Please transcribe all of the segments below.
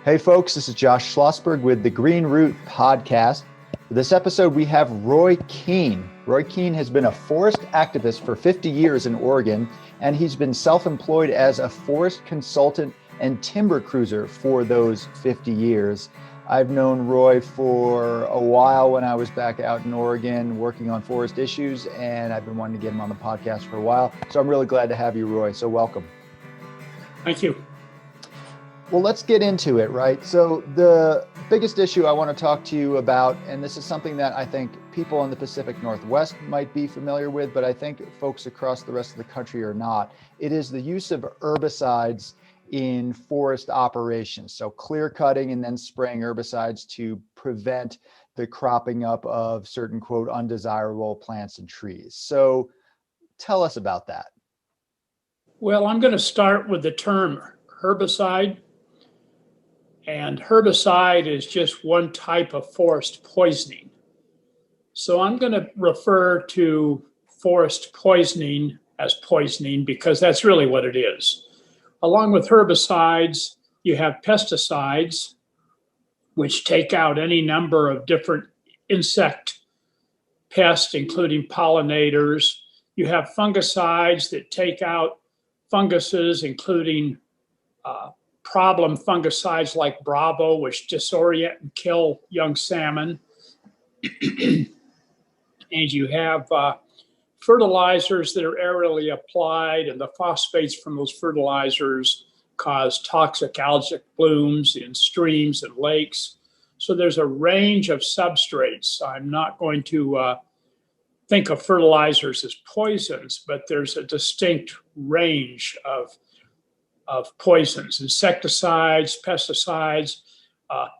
Hey folks, this is Josh Schlossberg with the Green Root Podcast. For this episode, we have Roy Keene. Roy Keene has been a forest activist for 50 years in Oregon, and he's been self-employed as a forest consultant and timber cruiser for those 50 years. I've known Roy for a while when I was back out in Oregon working on forest issues, and I've been wanting to get him on the podcast for a while. So I'm really glad to have you, Roy. So welcome. Thank you. Well, let's get into it, right? So the biggest issue I want to talk to you about, and this is something that I think people in the Pacific Northwest might be familiar with, but I think folks across the rest of the country are not. It is the use of herbicides in forest operations. So clear cutting and then spraying herbicides to prevent the cropping up of certain, quote, undesirable plants and trees. So tell us about that. Well, I'm going to start with the term herbicide. And herbicide is just one type of forest poisoning. So I'm going to refer to forest poisoning as poisoning because that's really what it is. Along with herbicides, you have pesticides, which take out any number of different insect pests, including pollinators. You have fungicides that take out funguses, including problem fungicides like Bravo, which disorient and kill young salmon. And you have fertilizers that are aerially applied, and the phosphates from those fertilizers cause toxic algae blooms in streams and lakes. So there's a range of substrates. I'm not going to think of fertilizers as poisons, but there's a distinct range of poisons, insecticides, pesticides.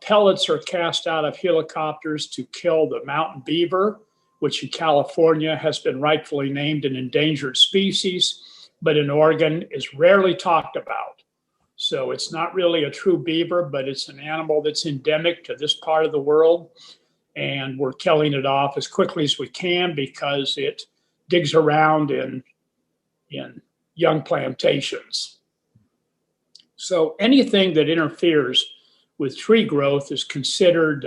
Pellets are cast out of helicopters to kill the mountain beaver, which in California has been rightfully named an endangered species, but in Oregon is rarely talked about. So it's not really a true beaver, but it's an animal that's endemic to this part of the world. And we're killing it off as quickly as we can because it digs around in young plantations. So anything that interferes with tree growth is considered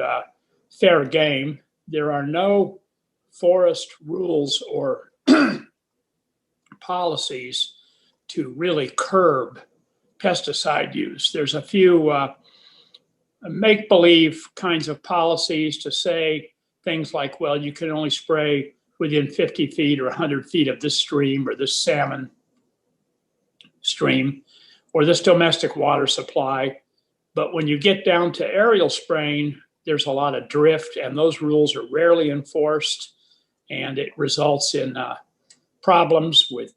fair game. There are no forest rules or policies to really curb pesticide use. There's a few make-believe kinds of policies to say things like, well, you can only spray within 50 feet or 100 feet of this stream or this salmon stream, or this domestic water supply. But when you get down to aerial spraying, there's a lot of drift, and those rules are rarely enforced, and it results in problems with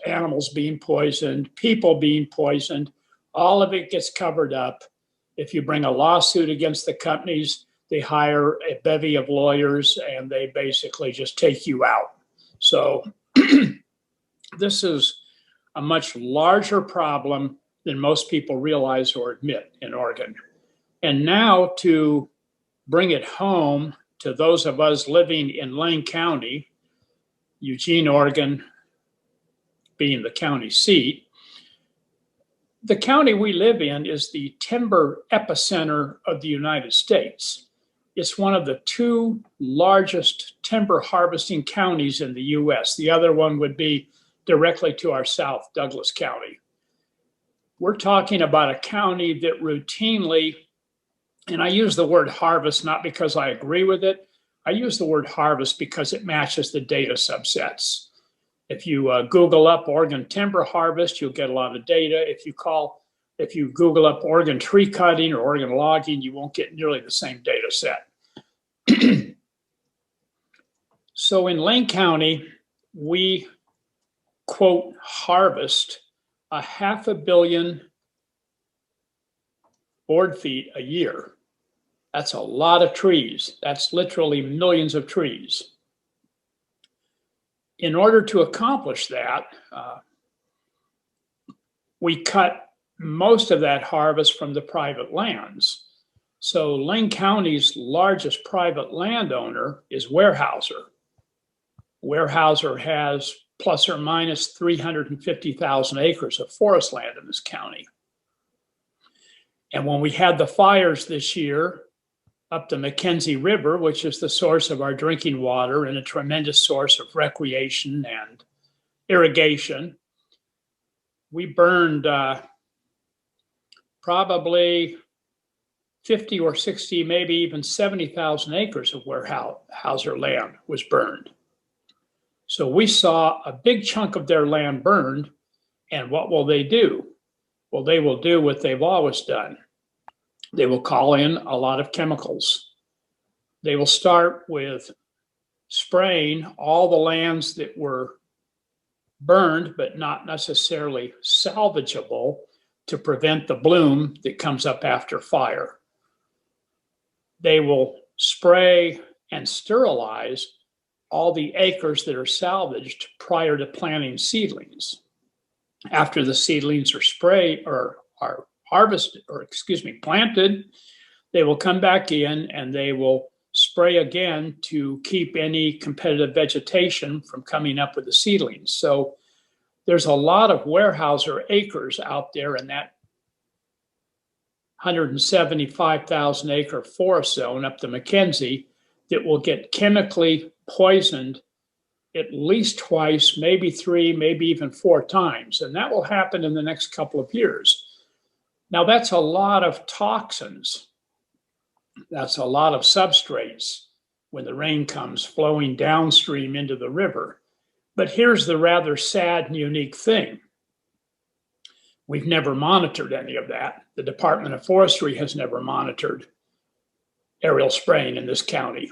animals being poisoned, people being poisoned. All of it gets covered up. If you bring a lawsuit against the companies, they hire a bevy of lawyers, and they basically just take you out. So this is a much larger problem than most people realize or admit in Oregon. And now to bring it home to those of us living in Lane County, Eugene, Oregon being the county seat, the county we live in is the timber epicenter of the United States. It's one of the two largest timber harvesting counties in the US. The other one would be directly to our south, Douglas County. We're talking about a county that routinely, and I use the word harvest not because I agree with it, I use the word harvest because it matches the data subsets. If you Google up Oregon timber harvest, you'll get a lot of data. If you Google up Oregon tree cutting or Oregon logging, you won't get nearly the same data set. So in Lane County, we quote harvest 500 million board feet a year. That's a lot of trees. That's literally millions of trees. In order to accomplish that, we cut most of that harvest from the private lands. So Lane County's largest private landowner is Weyerhaeuser. Weyerhaeuser has plus or minus 350,000 acres of forest land in this county. And when we had the fires this year up the Mackenzie River, which is the source of our drinking water and a tremendous source of recreation and irrigation, we burned probably 50 or 60, maybe even 70,000 acres of Weyerhaeuser land was burned. So we saw a big chunk of their land burned. And what will they do? Well, they will do what they've always done. They will call in a lot of chemicals. They will start with spraying all the lands that were burned, but not necessarily salvageable, to prevent the bloom that comes up after fire. They will spray and sterilize all the acres that are salvaged prior to planting seedlings. After the seedlings are sprayed or are harvested, or planted, they will come back in and they will spray again to keep any competitive vegetation from coming up with the seedlings. So there's a lot of Weyerhaeuser acres out there in that 175,000 acre forest zone up the Mackenzie that will get chemically poisoned at least twice, maybe 3, maybe even 4 times. And that will happen in the next couple of years. Now, that's a lot of toxins. That's a lot of substrates when the rain comes flowing downstream into the river. But here's the rather sad and unique thing. We've never monitored any of that. The Department of Forestry has never monitored aerial spraying in this county.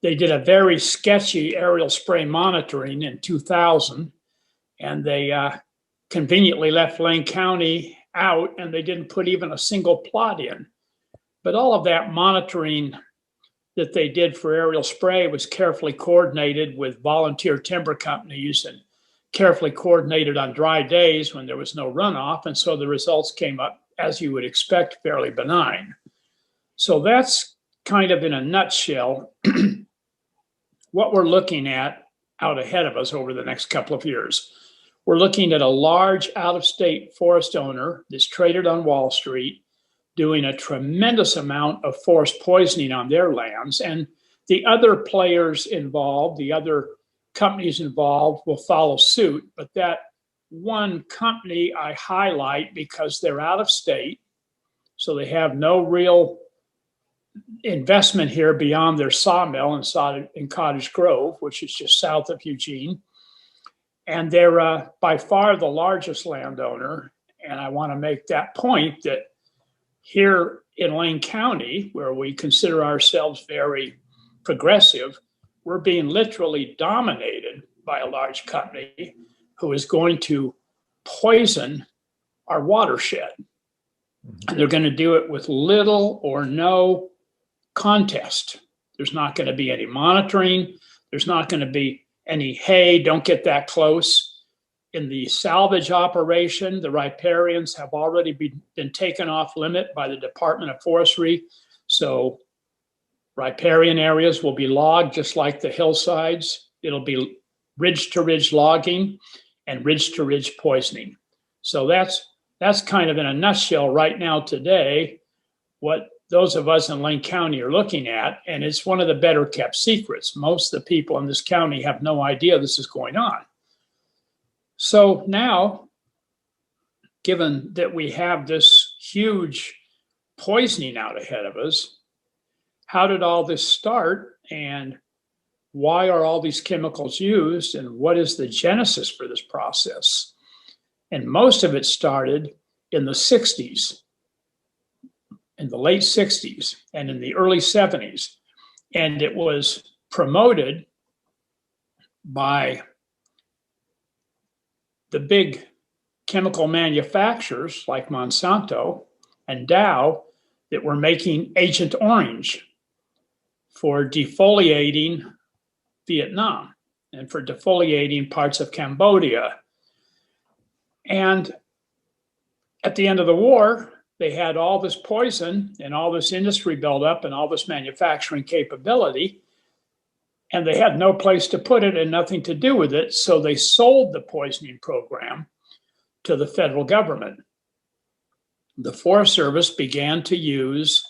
They did a very sketchy aerial spray monitoring in 2000, and they conveniently left Lane County out, and they didn't put even a single plot in. But all of that monitoring that they did for aerial spray was carefully coordinated with volunteer timber companies and carefully coordinated on dry days when there was no runoff. And so the results came up, as you would expect, fairly benign. So that's kind of in a nutshell what we're looking at out ahead of us over the next couple of years. We're looking at a large out-of-state forest owner that's traded on Wall Street, doing a tremendous amount of forest poisoning on their lands. And the other players involved, the other companies involved will follow suit. But that one company I highlight because they're out of state, so they have no real investment here beyond their sawmill in Cottage Grove, which is just south of Eugene. And they're by far the largest landowner. And I want to make that point that here in Lane County, where we consider ourselves very progressive, we're being literally dominated by a large company who is going to poison our watershed. And they're going to do it with little or no contest. There's not going to be any monitoring. There's not going to be any, hey, don't get that close. In the salvage operation, the riparians have already been taken off limit by the Department of Forestry. So riparian areas will be logged just like the hillsides. It'll be ridge to ridge logging and ridge to ridge poisoning. So that's kind of in a nutshell right now today what those of us in Lane County are looking at. And it's one of the better kept secrets. Most of the people in this county have no idea this is going on. So now, given that we have this huge poisoning out ahead of us, how did all this start and why are all these chemicals used and what is the genesis for this process? And most of it started in the 60s, in the late 60s and in the early 70s. And it was promoted by the big chemical manufacturers like Monsanto and Dow that were making Agent Orange for defoliating Vietnam and for defoliating parts of Cambodia. And at the end of the war, they had all this poison and all this industry built up and all this manufacturing capability, and they had no place to put it and nothing to do with it. So they sold the poisoning program to the federal government. the Forest Service began to use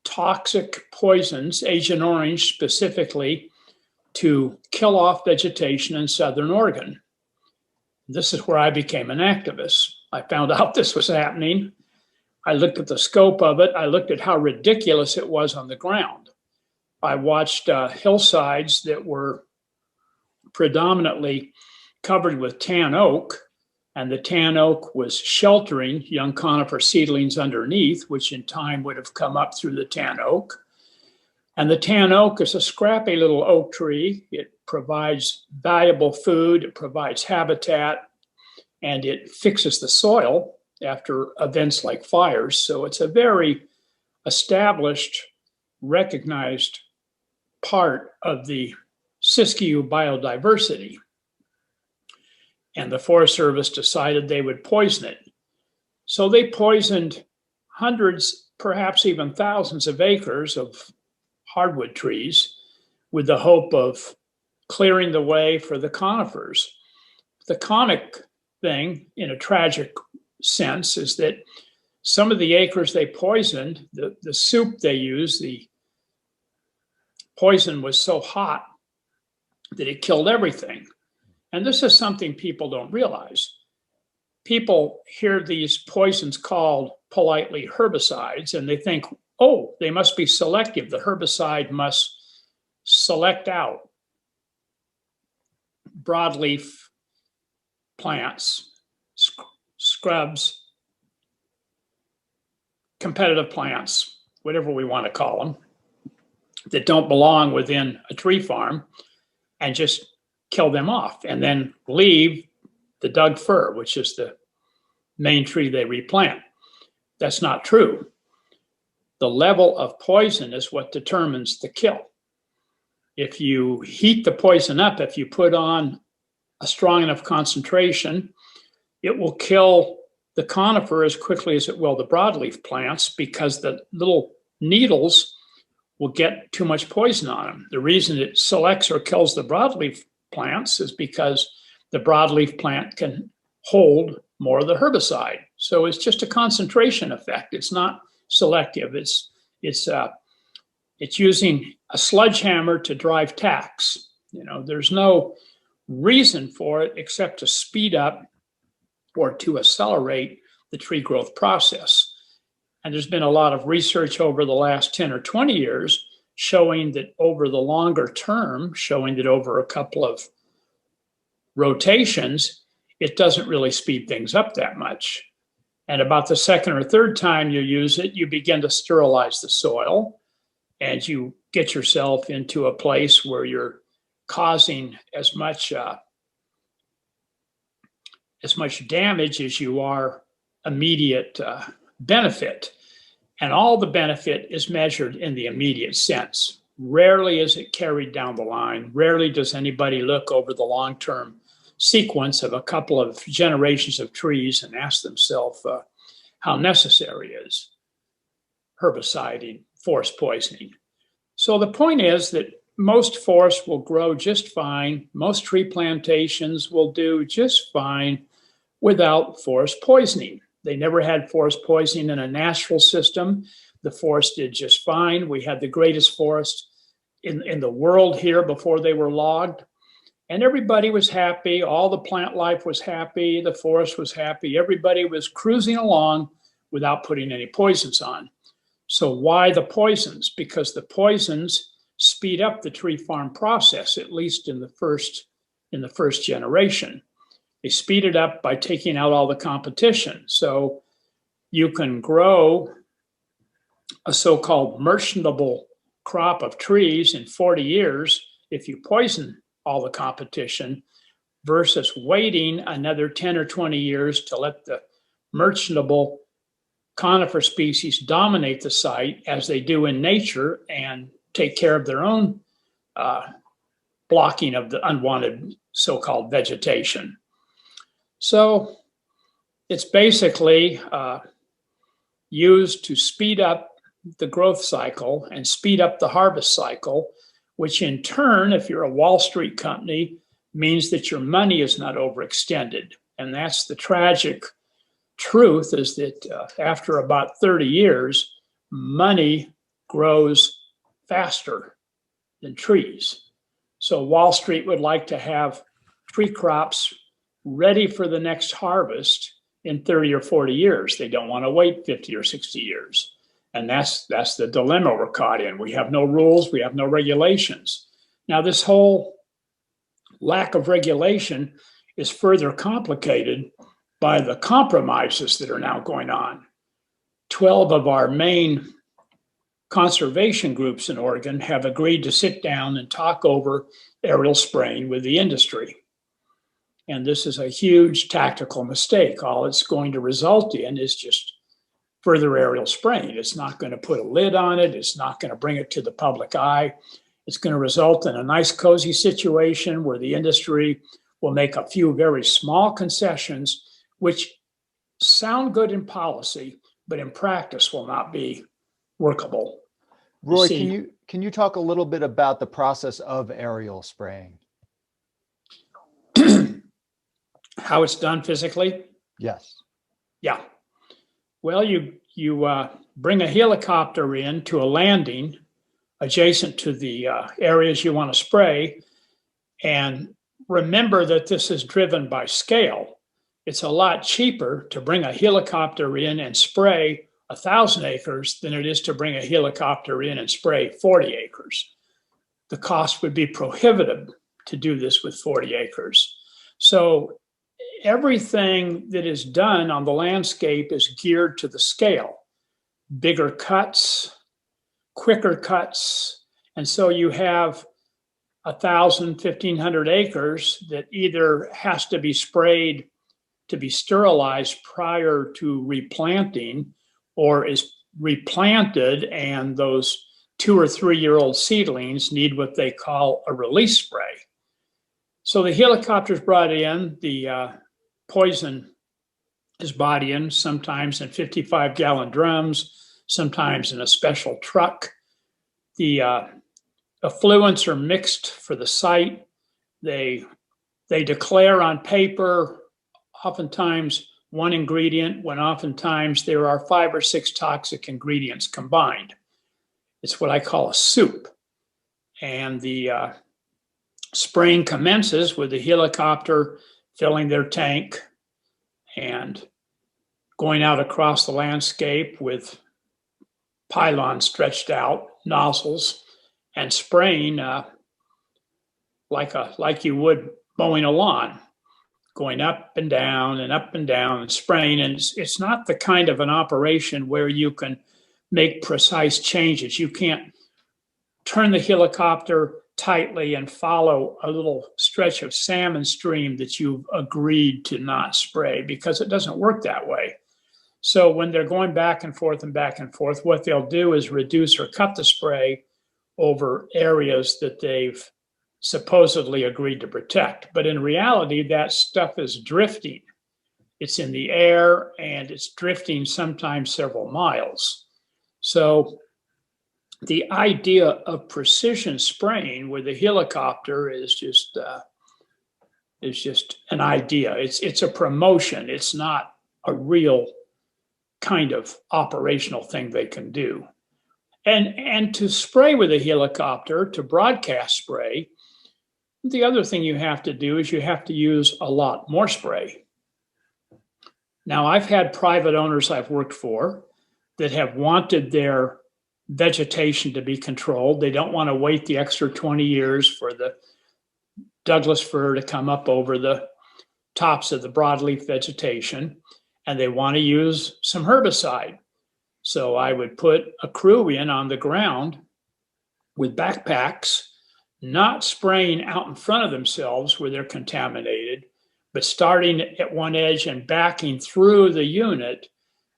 toxic poisons, Agent Orange specifically, to kill off vegetation in Southern Oregon. This is where I became an activist. I found out this was happening. I looked at the scope of it. I looked at how ridiculous it was on the ground. I watched hillsides that were predominantly covered with tan oak, and the tan oak was sheltering young conifer seedlings underneath, which in time would have come up through the tan oak. And the tan oak is a scrappy little oak tree. It provides valuable food, it provides habitat, and it fixes the soil after events like fires. So it's a very established, recognized part of the Siskiyou biodiversity. And the Forest Service decided they would poison it. So they poisoned hundreds, perhaps even thousands of acres of hardwood trees with the hope of clearing the way for the conifers. The comic thing, in a tragic sense, is that some of the acres they poisoned, the soup they used, the poison was so hot that it killed everything. And this is something people don't realize. People hear these poisons called politely herbicides, and they think, oh, they must be selective. The herbicide must select out broadleaf plants, scrubs, competitive plants, whatever we want to call them, that don't belong within a tree farm, and just kill them off and then leave the Doug fir, which is the main tree they replant. That's not true. The level of poison is what determines the kill. If you heat the poison up, if you put on a strong enough concentration, it will kill the conifer as quickly as it will the broadleaf plants, because the little needles will get too much poison on them. The reason it selects or kills the broadleaf plants is because the broadleaf plant can hold more of the herbicide. So it's just a concentration effect. It's not selective. It's using a sledgehammer to drive tacks. You know, there's no reason for it except to speed up or to accelerate the tree growth process. And there's been a lot of research over the last 10 or 20 years showing that over the longer term, showing that over a couple of rotations, it doesn't really speed things up that much. And about the second or third time you use it, you begin to sterilize the soil, and you get yourself into a place where you're causing as much damage as you are immediate benefit. And all the benefit is measured in the immediate sense. Rarely is it carried down the line. Rarely does anybody look over the long-term sequence of a couple of generations of trees and ask themselves how necessary is herbiciding, forest poisoning. So the point is that most forests will grow just fine. Most tree plantations will do just fine without forest poisoning. They never had forest poisoning in a natural system. The forest did just fine. We had the greatest forest in the world here before they were logged. And everybody was happy. All the plant life was happy. The forest was happy. Everybody was cruising along without putting any poisons on. So why the poisons? Because the poisons speed up the tree farm process, at least in the first generation. They speed it up by taking out all the competition. So you can grow a so-called merchantable crop of trees in 40 years if you poison all the competition, versus waiting another 10 or 20 years to let the merchantable conifer species dominate the site as they do in nature and take care of their own blocking of the unwanted so-called vegetation. So it's basically used to speed up the growth cycle and speed up the harvest cycle, which in turn, if you're a Wall Street company, means that your money is not overextended. And that's the tragic truth is that after about 30 years, money grows faster than trees. So Wall Street would like to have tree crops ready for the next harvest in 30 or 40 years. They don't want to wait 50 or 60 years. And that's the dilemma we're caught in. We have no rules, we have no regulations. Now, this whole lack of regulation is further complicated by the compromises that are now going on. 12 of our main conservation groups in Oregon have agreed to sit down and talk over aerial spraying with the industry. And this is a huge tactical mistake. All it's going to result in is just further aerial spraying. It's not going to put a lid on it. It's not going to bring it to the public eye. It's going to result in a nice, cozy situation where the industry will make a few very small concessions, which sound good in policy, but in practice will not be workable. Roy, can you talk a little bit about the process of aerial spraying? How it's done physically? Yes. Yeah. Well, you bring a helicopter in to a landing adjacent to the areas you want to spray, and remember that this is driven by scale. It's a lot cheaper to bring a helicopter in and spray 1,000 acres than it is to bring a helicopter in and spray 40 acres. The cost would be prohibitive to do this with 40 acres. So everything that is done on the landscape is geared to the scale. Bigger cuts, quicker cuts. And so you have 1,000, 1,500 acres that either has to be sprayed to be sterilized prior to replanting, or is replanted, and those 2 or 3 year old seedlings need what they call a release spray. So the helicopter's brought in, the poison is brought in, sometimes in 55-gallon drums, sometimes in a special truck. The effluents are mixed for the site. They declare on paper oftentimes one ingredient, when oftentimes there are 5 or 6 toxic ingredients combined. It's what I call a soup. And the spraying commences with the helicopter filling their tank and going out across the landscape with pylons stretched out, nozzles, and spraying like you would mowing a lawn, going up and down and up and down and spraying. And it's not the kind of an operation where you can make precise changes. You can't turn the helicopter tightly and follow a little stretch of salmon stream that you've agreed to not spray, because it doesn't work that way. So when they're going back and forth, what they'll do is reduce or cut the spray over areas that they've supposedly agreed to protect. But in reality, that stuff is drifting. It's in the air and it's drifting sometimes several miles. So the idea of precision spraying with a helicopter is just an idea. It's a promotion. It's not a real kind of operational thing they can do. And to spray with a helicopter, to broadcast spray, the other thing you have to do is you have to use a lot more spray. Now, I've had private owners I've worked for that have wanted their vegetation to be controlled. They don't want to wait the extra 20 years for the Douglas fir to come up over the tops of the broadleaf vegetation, and they want to use some herbicide. So I would put a crew in on the ground with backpacks, not spraying out in front of themselves where they're contaminated, but starting at one edge and backing through the unit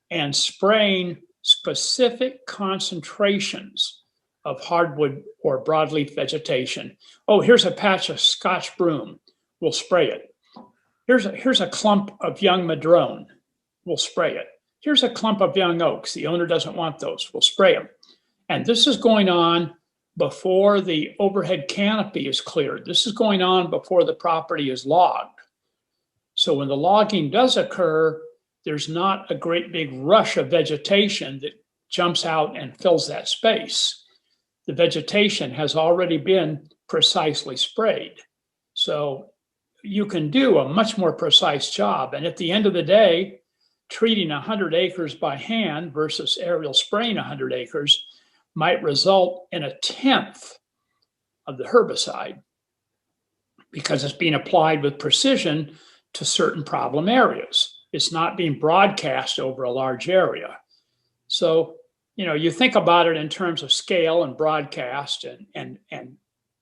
and spraying specific concentrations of hardwood or broadleaf vegetation. Oh, here's a patch of Scotch broom. We'll spray it. Here's a clump of young madrone. We'll spray it. Here's a clump of young oaks. The owner doesn't want those. We'll spray them. And this is going on before the overhead canopy is cleared. This is going on before the property is logged. So when the logging does occur, there's not a great big rush of vegetation that jumps out and fills that space. The vegetation has already been precisely sprayed. So you can do a much more precise job. And at the end of the day, treating 100 acres by hand versus aerial spraying 100 acres might result in a tenth of the herbicide because it's being applied with precision to certain problem areas. It's not being broadcast over a large area. So, you think about it in terms of scale and broadcast and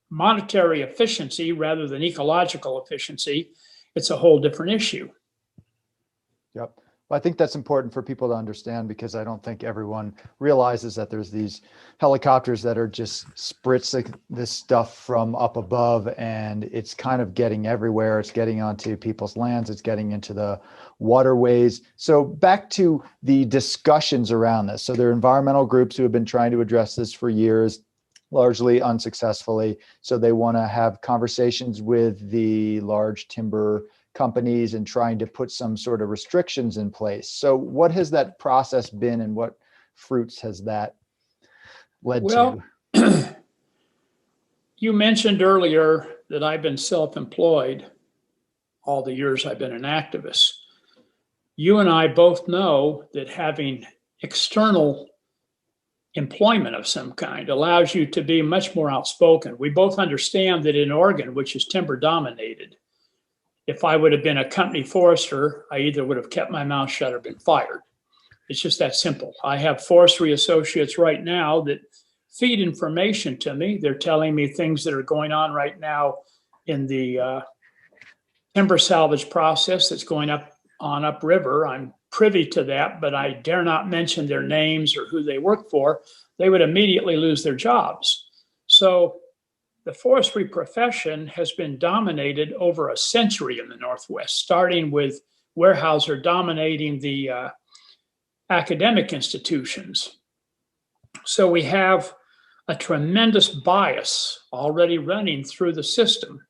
monetary efficiency rather than ecological efficiency, it's a whole different issue. Yep. Well, I think that's important for people to understand because I don't think everyone realizes that there's these helicopters that are just spritzing this stuff from up above, and it's kind of getting everywhere. It's getting onto people's lands. It's getting into the waterways. So back to the discussions around this. So there are environmental groups who have been trying to address this for years, largely unsuccessfully. So they want to have conversations with the large timber companies and trying to put some sort of restrictions in place. So what has that process been and what fruits has that led to? Well, you mentioned earlier that I've been self-employed all the years I've been an activist. You and I both know that having external employment of some kind allows you to be much more outspoken. We both understand that in Oregon, which is timber dominated, if I would have been a company forester, I either would have kept my mouth shut or been fired. It's just that simple. I have forestry associates right now that feed information to me. They're telling me things that are going on right now in the timber salvage process that's going on upriver. I'm privy to that, but I dare not mention their names or who they work for. They would immediately lose their jobs. So the forestry profession has been dominated over a century in the Northwest, starting with Weyerhaeuser dominating the academic institutions. So we have a tremendous bias already running through the system.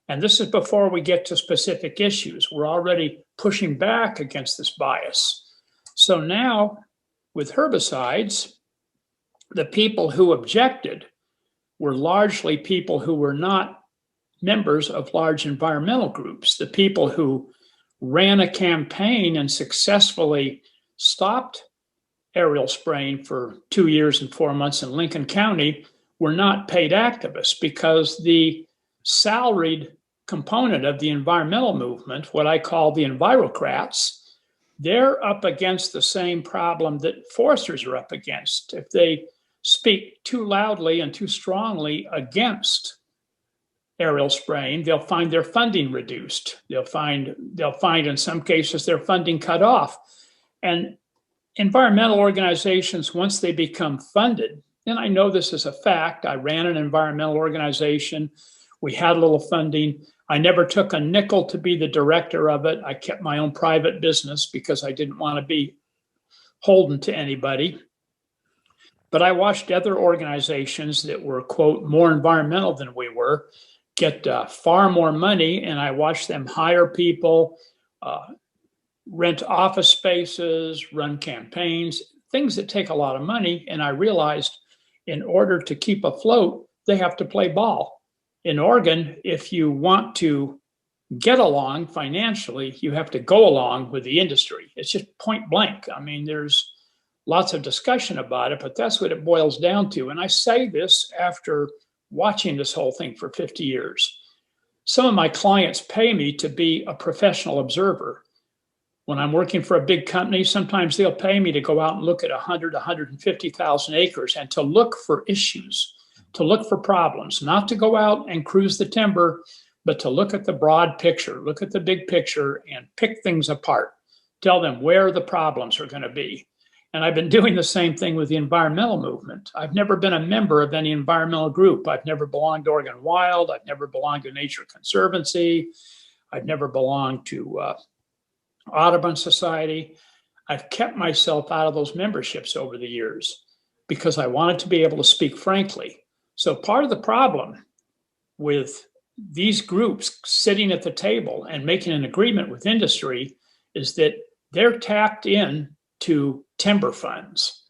And this is before we get to specific issues. We're already pushing back against this bias. So now with herbicides, the people who objected were largely people who were not members of large environmental groups. The people who ran a campaign and successfully stopped aerial spraying for 2 years and 4 months in Lincoln County were not paid activists because the salaried component of the environmental movement, what I call the envirocrats, they're up against the same problem that foresters are up against. If they speak too loudly and too strongly against aerial spraying, they'll find their funding reduced. They'll find in some cases their funding cut off. And environmental organizations, once they become funded, and I know this is a fact, I ran an environmental organization, we had a little funding. I never took a nickel to be the director of it. I kept my own private business because I didn't want to be holden to anybody. But I watched other organizations that were, quote, more environmental than we were, get far more money, and I watched them hire people, rent office spaces, run campaigns, things that take a lot of money. And I realized in order to keep afloat, they have to play ball. In Oregon, if you want to get along financially, you have to go along with the industry. It's just point blank. I mean, there's lots of discussion about it, but that's what it boils down to. And I say this after watching this whole thing for 50 years. Some of my clients pay me to be a professional observer. When I'm working for a big company, sometimes they'll pay me to go out and look at 100, 150,000 acres and to look for issues, to look for problems, not to go out and cruise the timber, but to look at the broad picture, look at the big picture and pick things apart, tell them where the problems are going to be. And I've been doing the same thing with the environmental movement. I've never been a member of any environmental group. I've never belonged to Oregon Wild. I've never belonged to Nature Conservancy. I've never belonged to Audubon Society. I've kept myself out of those memberships over the years because I wanted to be able to speak frankly. So part of the problem with these groups sitting at the table and making an agreement with industry is that they're tapped in to timber funds.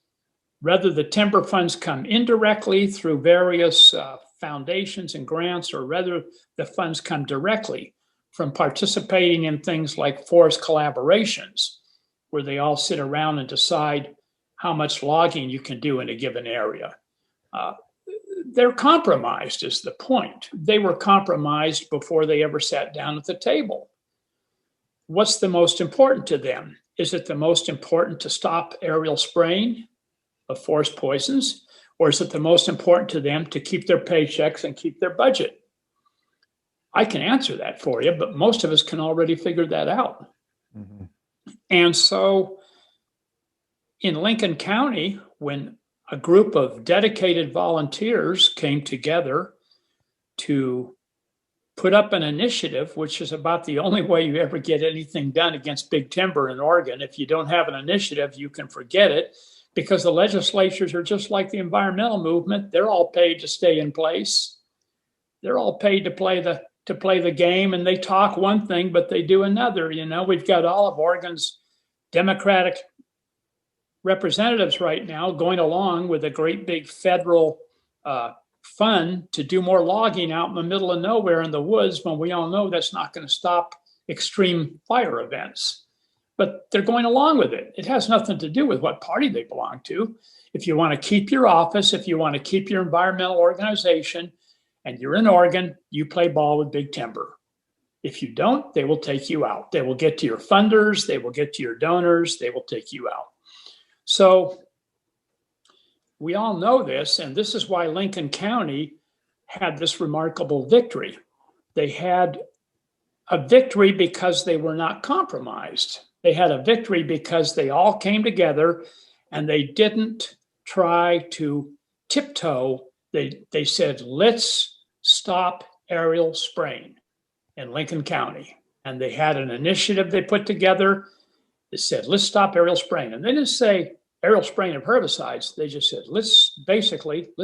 Whether the timber funds come indirectly through various foundations and grants, or whether the funds come directly from participating in things like forest collaborations, where they all sit around and decide how much logging you can do in a given area. They're compromised is the point. They were compromised before they ever sat down at the table. What's the most important to them? Is it the most important to stop aerial spraying of forest poisons, or is it the most important to them to keep their paychecks and keep their budget? I can answer that for you, but most of us can already figure that out. Mm-hmm. And so in Lincoln County, when a group of dedicated volunteers came together to put up an initiative, which is about the only way you ever get anything done against big timber in Oregon. If you don't have an initiative, you can forget it, because the legislatures are just like the environmental movement. They're all paid to stay in place. They're all paid to play the game, and they talk one thing, but they do another. You know, we've got all of Oregon's Democratic representatives right now going along with a great big federal fund to do more logging out in the middle of nowhere in the woods, when we all know that's not going to stop extreme fire events. But they're going along with it. It has nothing to do with what party they belong to. If you want to keep your office, if you want to keep your environmental organization, and you're in Oregon, you play ball with big timber. If you don't, they will take you out. They will get to your funders. They will get to your donors. They will take you out. So we all know this, and this is why Lincoln County had this remarkable victory. They had a victory because they were not compromised. They had a victory because they all came together and they didn't try to tiptoe. They said, let's stop aerial spraying in Lincoln County. And they had an initiative they put together that said, let's stop aerial spraying. And they didn't say aerial spraying of herbicides. They just said, let's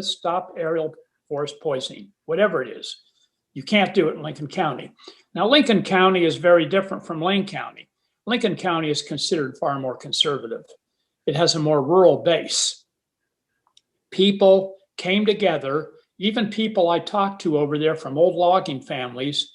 stop aerial forest poisoning, whatever it is. You can't do it in Lincoln County. Now, Lincoln County is very different from Lane County. Lincoln County is considered far more conservative. It has a more rural base. People came together, even people I talked to over there from old logging families,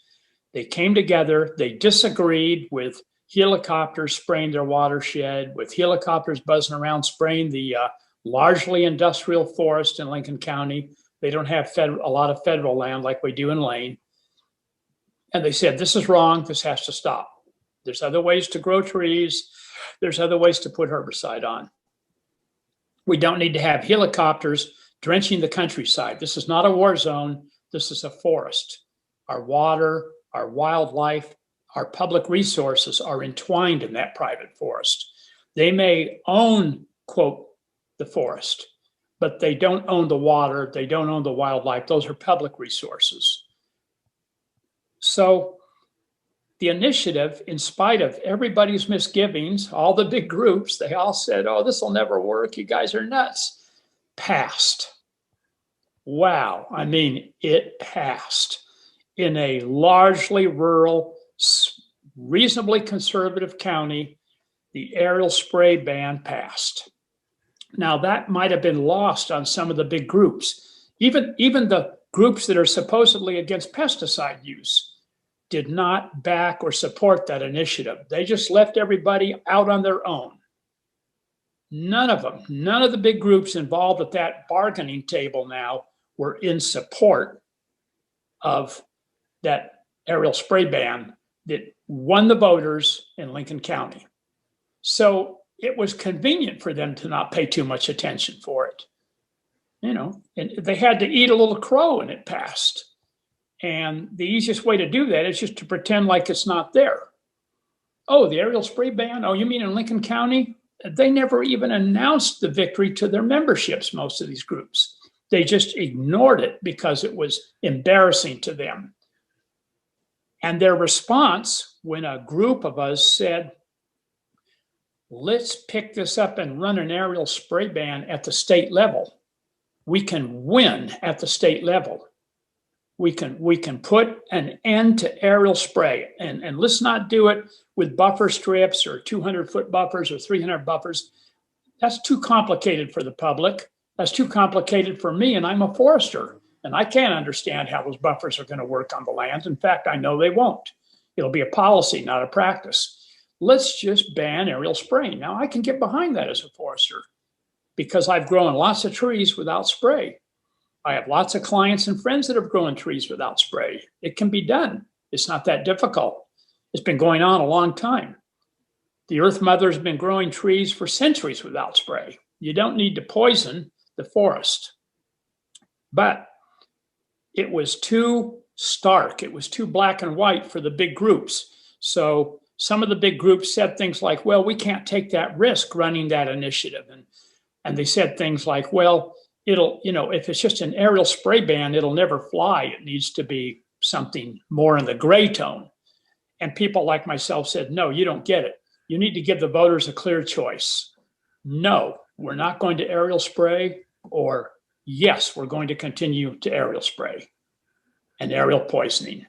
they came together, they disagreed with helicopters spraying their watershed, with helicopters buzzing around spraying the largely industrial forest in Lincoln County. They don't have a lot of federal land like we do in Lane. And they said, this is wrong, this has to stop. There's other ways to grow trees. There's other ways to put herbicide on. We don't need to have helicopters drenching the countryside. This is not a war zone. This is a forest. Our water, our wildlife, our public resources are entwined in that private forest. They may own, quote, the forest, but they don't own the water. They don't own the wildlife. Those are public resources. So the initiative, in spite of everybody's misgivings, all the big groups, they all said, oh, this will never work. You guys are nuts. Passed. Wow. I mean, it passed in a largely rural, reasonably conservative county. The aerial spray ban passed. Now, that might have been lost on some of the big groups. Even the groups that are supposedly against pesticide use did not back or support that initiative. They just left everybody out on their own. None of them, none of the big groups involved at that bargaining table now were in support of that aerial spray ban that won the voters in Lincoln County. So it was convenient for them to not pay too much attention for it. You know, and they had to eat a little crow and it passed. And the easiest way to do that is just to pretend like it's not there. Oh, the aerial spray ban? Oh, you mean in Lincoln County? They never even announced the victory to their memberships, most of these groups. They just ignored it because it was embarrassing to them. And their response, when a group of us said, let's pick this up and run an aerial spray ban at the state level, we can win at the state level, we can put an end to aerial spray, and let's not do it with buffer strips or 200-foot buffers or 300 buffers. That's too complicated for the public. That's too complicated for me, and I'm a forester, and I can't understand how those buffers are going to work on the land. In fact, I know they won't. It'll be a policy, not a practice. Let's just ban aerial spraying. Now, I can get behind that as a forester because I've grown lots of trees without spray. I have lots of clients and friends that have grown trees without spray. It can be done. It's not that difficult. It's been going on a long time. The Earth Mother has been growing trees for centuries without spray. You don't need to poison the forest. But it was too stark. It was too black and white for the big groups. So some of the big groups said things like, well, we can't take that risk running that initiative. And they said things like, well, it'll, if it's just an aerial spray ban, it'll never fly. It needs to be something more in the gray tone. And people like myself said, no, you don't get it. You need to give the voters a clear choice. No, we're not going to aerial spray, or yes, we're going to continue to aerial spray and aerial poisoning.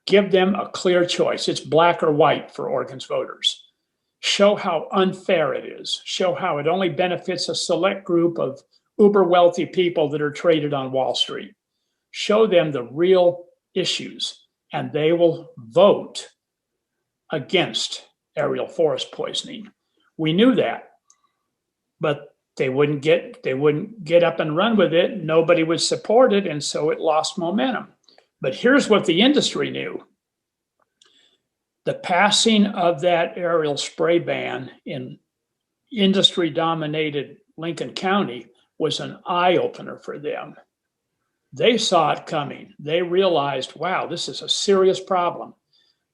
Give them a clear choice. It's black or white for Oregon's voters. Show how unfair it is. Show how it only benefits a select group of uber wealthy people that are traded on Wall Street. Show them the real issues, and they will vote against aerial forest poisoning. We knew that, but they wouldn't get up and run with it. Nobody would support it, and so it lost momentum. But here's what the industry knew. The passing of that aerial spray ban in industry-dominated Lincoln County was an eye-opener for them. They saw it coming. They realized, wow, this is a serious problem.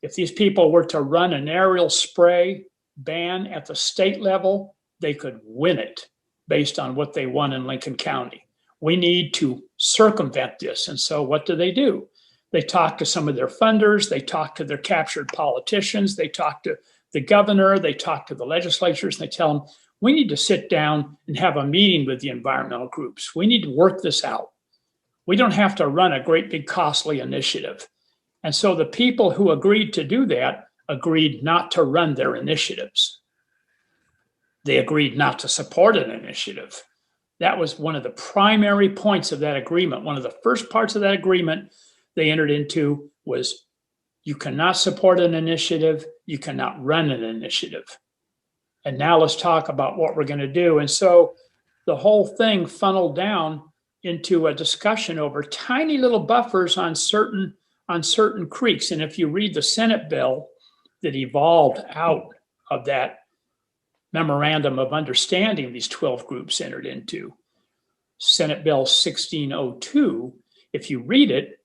If these people were to run an aerial spray ban at the state level, they could win it based on what they won in Lincoln County. We need to circumvent this. And so what do? They talk to some of their funders. They talk to their captured politicians. They talk to the governor. They talk to the legislatures. And they tell them, we need to sit down and have a meeting with the environmental groups. We need to work this out. We don't have to run a great big costly initiative. And so the people who agreed to do that agreed not to run their initiatives. They agreed not to support an initiative. That was one of the primary points of that agreement. One of the first parts of that agreement they entered into was you cannot support an initiative, you cannot run an initiative. And now let's talk about what we're going to do. And so the whole thing funneled down into a discussion over tiny little buffers on certain creeks. And if you read the Senate bill that evolved out of that memorandum of understanding these 12 groups entered into, Senate Bill 1602, if you read it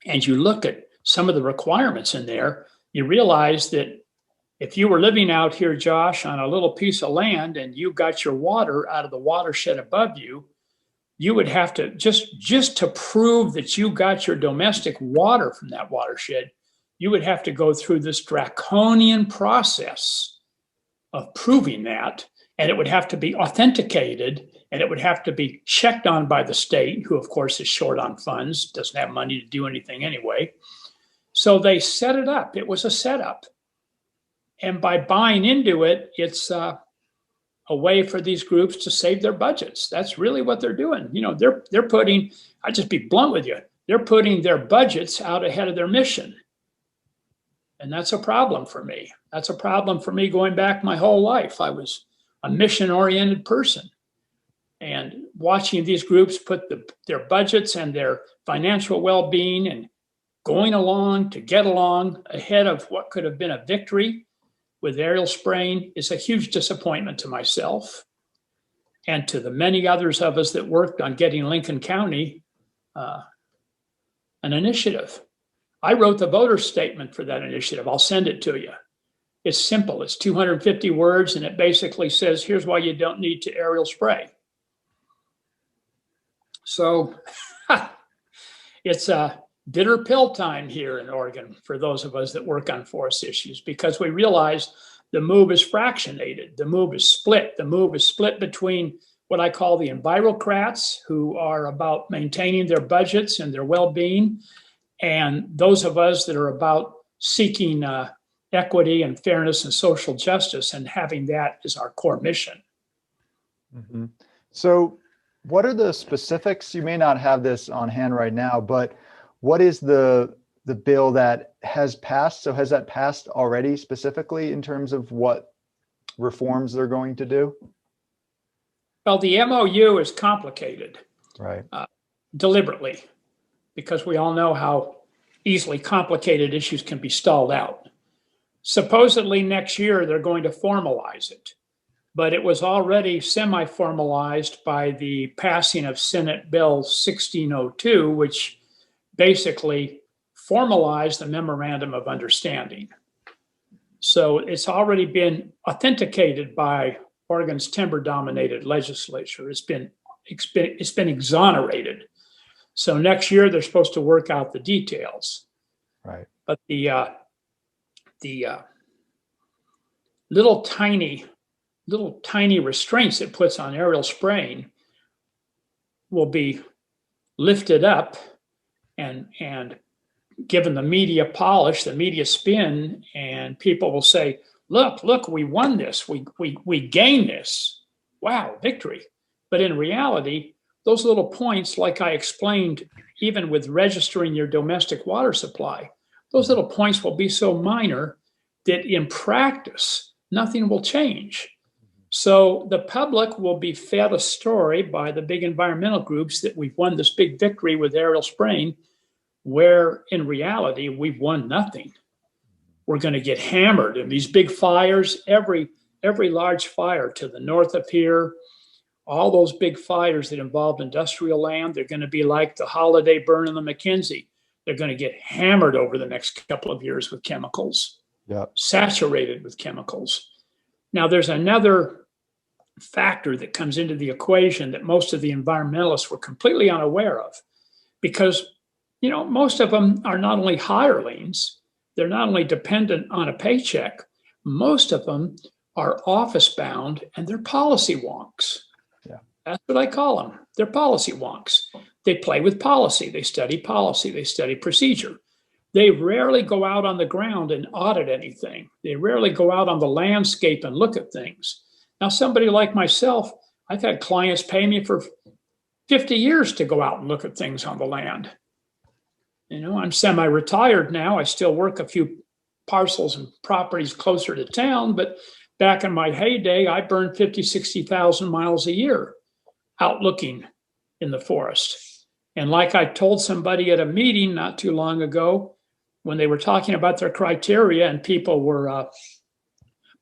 and you look at some of the requirements in there, you realize that if you were living out here, Josh, on a little piece of land and you got your water out of the watershed above you, you would have to, just to prove that you got your domestic water from that watershed, you would have to go through this draconian process of proving that, and it would have to be authenticated, and it would have to be checked on by the state, who of course is short on funds, doesn't have money to do anything anyway. So they set it up. It was a setup. And by buying into it, it's a way for these groups to save their budgets. That's really what they're doing. They're putting, I'll just be blunt with you, they're putting their budgets out ahead of their mission. And that's a problem for me. That's a problem for me going back my whole life. I was a mission-oriented person. And watching these groups put their budgets and their financial well-being and going along to get along ahead of what could have been a victory with aerial spraying is a huge disappointment to myself and to the many others of us that worked on getting Lincoln County an initiative. I wrote the voter statement for that initiative. I'll send it to you. It's simple. It's 250 words, and it basically says, here's why you don't need to aerial spray. So it's a bitter pill time here in Oregon for those of us that work on forest issues, because we realize the move is fractionated. The move is split. The move is split between what I call the envirocrats, who are about maintaining their budgets and their well-being, And those of us that are about seeking equity and fairness and social justice and having that as our core mission. Mm-hmm. So what are the specifics? You may not have this on hand right now, but what is the bill that has passed? So has that passed already specifically in terms of what reforms they're going to do? Well, the MOU is complicated. Right. Deliberately, because we all know how easily complicated issues can be stalled out. Supposedly next year, they're going to formalize it, but it was already semi-formalized by the passing of Senate Bill 1602, which basically formalized the Memorandum of Understanding. So it's already been authenticated by Oregon's timber-dominated legislature. It's been exonerated. So next year they're supposed to work out the details. Right. But the little tiny restraints it puts on aerial spraying will be lifted up and given the media polish, the media spin, and people will say, look, we won this, we gained this. Wow, victory. But in reality, those little points, like I explained, even with registering your domestic water supply, those little points will be so minor that in practice, nothing will change. So the public will be fed a story by the big environmental groups that we've won this big victory with aerial spraying, where in reality, we've won nothing. We're going to get hammered in these big fires, every large fire to the north of here, all those big fires that involved industrial land, they're going to be like the holiday burn in the McKenzie. They're going to get hammered over the next couple of years with chemicals, saturated with chemicals. Now, there's another factor that comes into the equation that most of the environmentalists were completely unaware of, because, you know, most of them are not only hirelings, they're not only dependent on a paycheck, most of them are office bound and they're policy wonks. That's what I call them. They're policy wonks. They play with policy. They study policy. They study procedure. They rarely go out on the ground and audit anything. They rarely go out on the landscape and look at things. Now, somebody like myself, I've had clients pay me for 50 years to go out and look at things on the land. You know, I'm semi-retired now. I still work a few parcels and properties closer to town, but back in my heyday, I burned 50, 60,000 miles a year out looking in the forest. And like I told somebody at a meeting not too long ago, when they were talking about their criteria and people were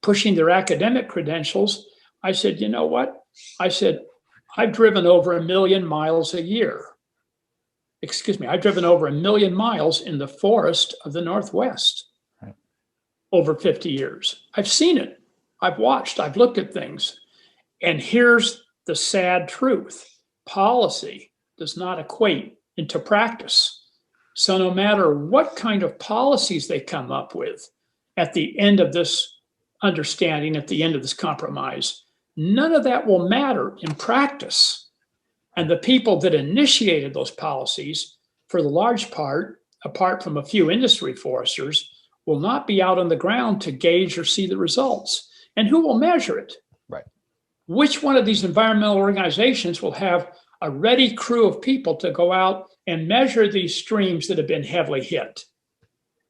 pushing their academic credentials, I said, you know what? I said, I've driven over 1 million miles a year. I've driven over 1 million miles in the forest of the Northwest over 50 years. I've seen it. I've watched, I've looked at things. And here's the sad truth. Policy does not equate into practice. So no matter what kind of policies they come up with at the end of this understanding, at the end of this compromise, none of that will matter in practice. And the people that initiated those policies, for the large part, apart from a few industry foresters, will not be out on the ground to gauge or see the results. And who will measure it? Right. Which one of these environmental organizations will have a ready crew of people to go out and measure these streams that have been heavily hit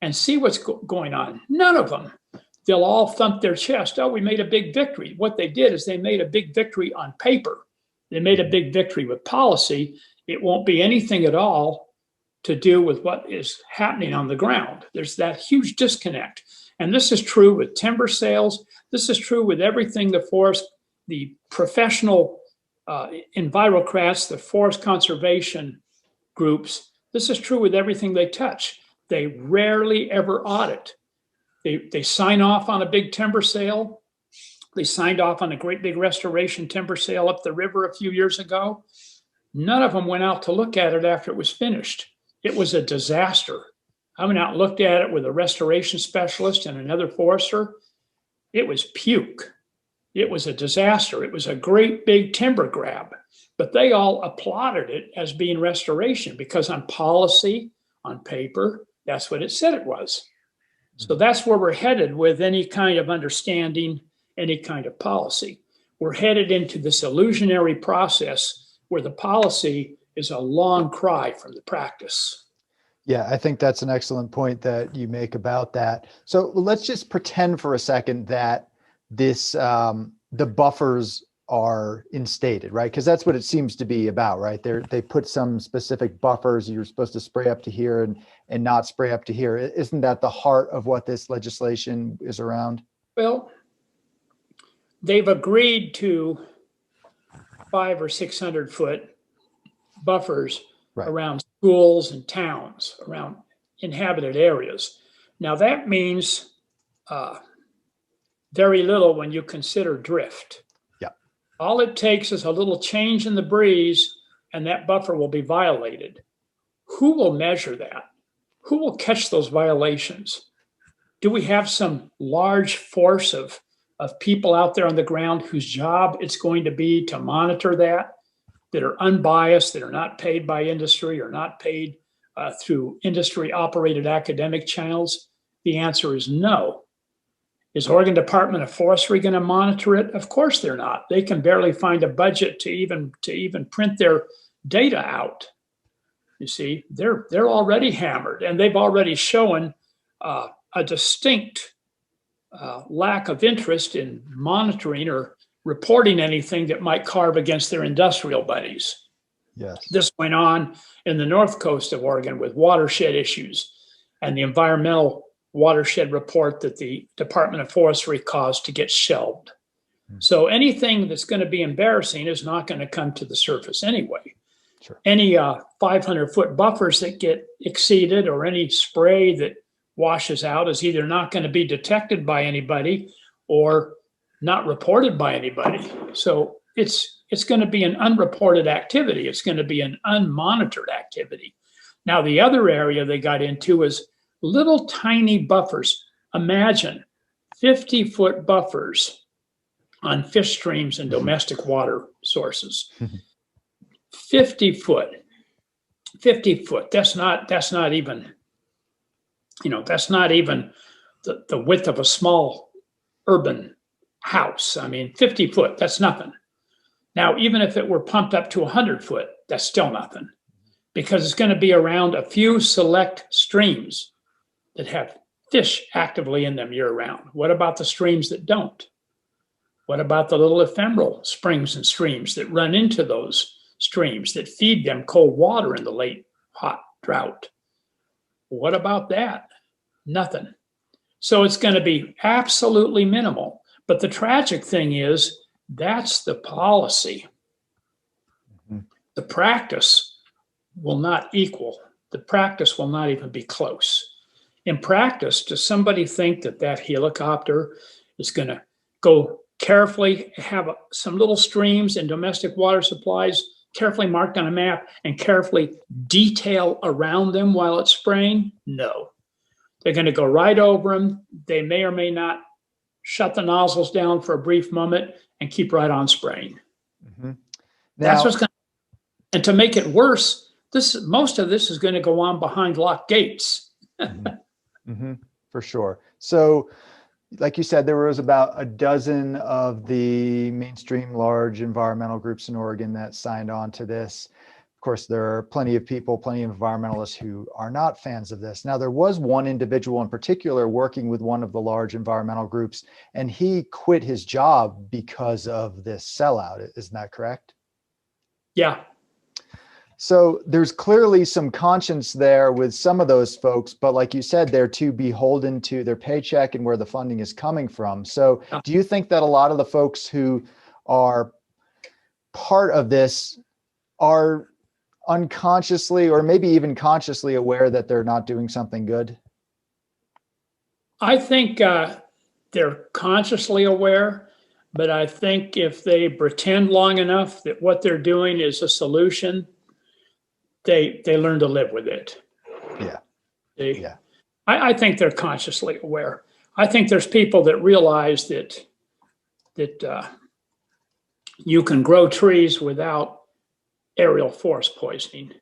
and see what's going on? None of them. They'll all thump their chest. Oh, we made a big victory. What they did is they made a big victory on paper. They made a big victory with policy. It won't be anything at all to do with what is happening on the ground. There's that huge disconnect. And this is true with timber sales. This is true with everything the professional envirocrats, the forest conservation groups. This is true with everything they touch. They rarely ever audit. They sign off on a big timber sale. They signed off on a great big restoration timber sale up the river a few years ago. None of them went out to look at it after it was finished. It was a disaster. I went out and looked at it with a restoration specialist and another forester. It was puke. It was a disaster. It was a great big timber grab, but they all applauded it as being restoration because on policy, On paper, that's what it said it was. So that's where we're headed with any kind of understanding, any kind of policy. We're headed into this illusionary process where the policy is a long cry from the practice. Yeah, I think that's an excellent point that you make about that. So let's just pretend for a second that this the buffers are instated, right? Because that's what it seems to be about, right? They put some specific buffers. You're supposed to spray up to here and not spray up to here. Isn't that the heart of what this legislation is around? Well, they've agreed to 500 or 600 foot buffers Right. around schools and towns, around inhabited areas. Now that means very little when you consider drift. Yeah. All it takes is a little change in the breeze and that buffer will be violated. Who will measure that? Who will catch those violations? Do we have some large force of people out there on the ground whose job it's going to be to monitor that are unbiased, that are not paid by industry or not paid through industry operated academic channels? The answer is no. Is Oregon Department of Forestry going to monitor it? Of course they're not. They can barely find a budget to even print their data out. You see, they're already hammered, and they've already shown a distinct lack of interest in monitoring or reporting anything that might carve against their industrial buddies. Yes. This went on in the north coast of Oregon with watershed issues and the environmental watershed report that the Department of Forestry caused to get shelved. So anything that's going to be embarrassing is not going to come to the surface anyway. Sure. Any 500-foot buffers that get exceeded or any spray that washes out is either not going to be detected by anybody or not reported by anybody. So it's going to be an unreported activity. It's going to be an unmonitored activity. Now, the other area they got into is little tiny buffers. Imagine 50-foot buffers on fish streams and domestic water sources. 50 foot. That's not even, that's not even the width of a small urban house. I mean, 50 foot, that's nothing. Now, even if it were pumped up to 100 foot, that's still nothing, because it's going to be around a few select streams that have fish actively in them year round. What about the streams that don't? What about the little ephemeral springs and streams that run into those streams that feed them cold water in the late hot drought? What about that? Nothing. So it's going to be absolutely minimal. But the tragic thing is, that's the policy. Mm-hmm. The practice will not equal. The practice will not even be close. In practice, does somebody think that helicopter is going to go carefully, have some little streams and domestic water supplies carefully marked on a map and carefully detail around them while it's spraying? No. They're going to go right over them. They may or may not shut the nozzles down for a brief moment and keep right on spraying. Mm-hmm. That's what's going to, and to make it worse, most of this is going to go on behind locked gates. Mm-hmm. Mm-hmm. For sure. So, like you said, there was about a dozen of the mainstream large environmental groups in Oregon that signed on to this. Of course, there are plenty of people, plenty of environmentalists who are not fans of this. Now, there was one individual in particular working with one of the large environmental groups, and he quit his job because of this sellout. Isn't that correct? Yeah. So there's clearly some conscience there with some of those folks, but like you said, they're too beholden to their paycheck and where the funding is coming from. So do you think that a lot of the folks who are part of this are unconsciously or maybe even consciously aware that they're not doing something good? I think they're consciously aware, but I think if they pretend long enough that what they're doing is a solution, they learn to live with it. Yeah. I think they're consciously aware. I think there's people that realize that you can grow trees without aerial forest poisoning.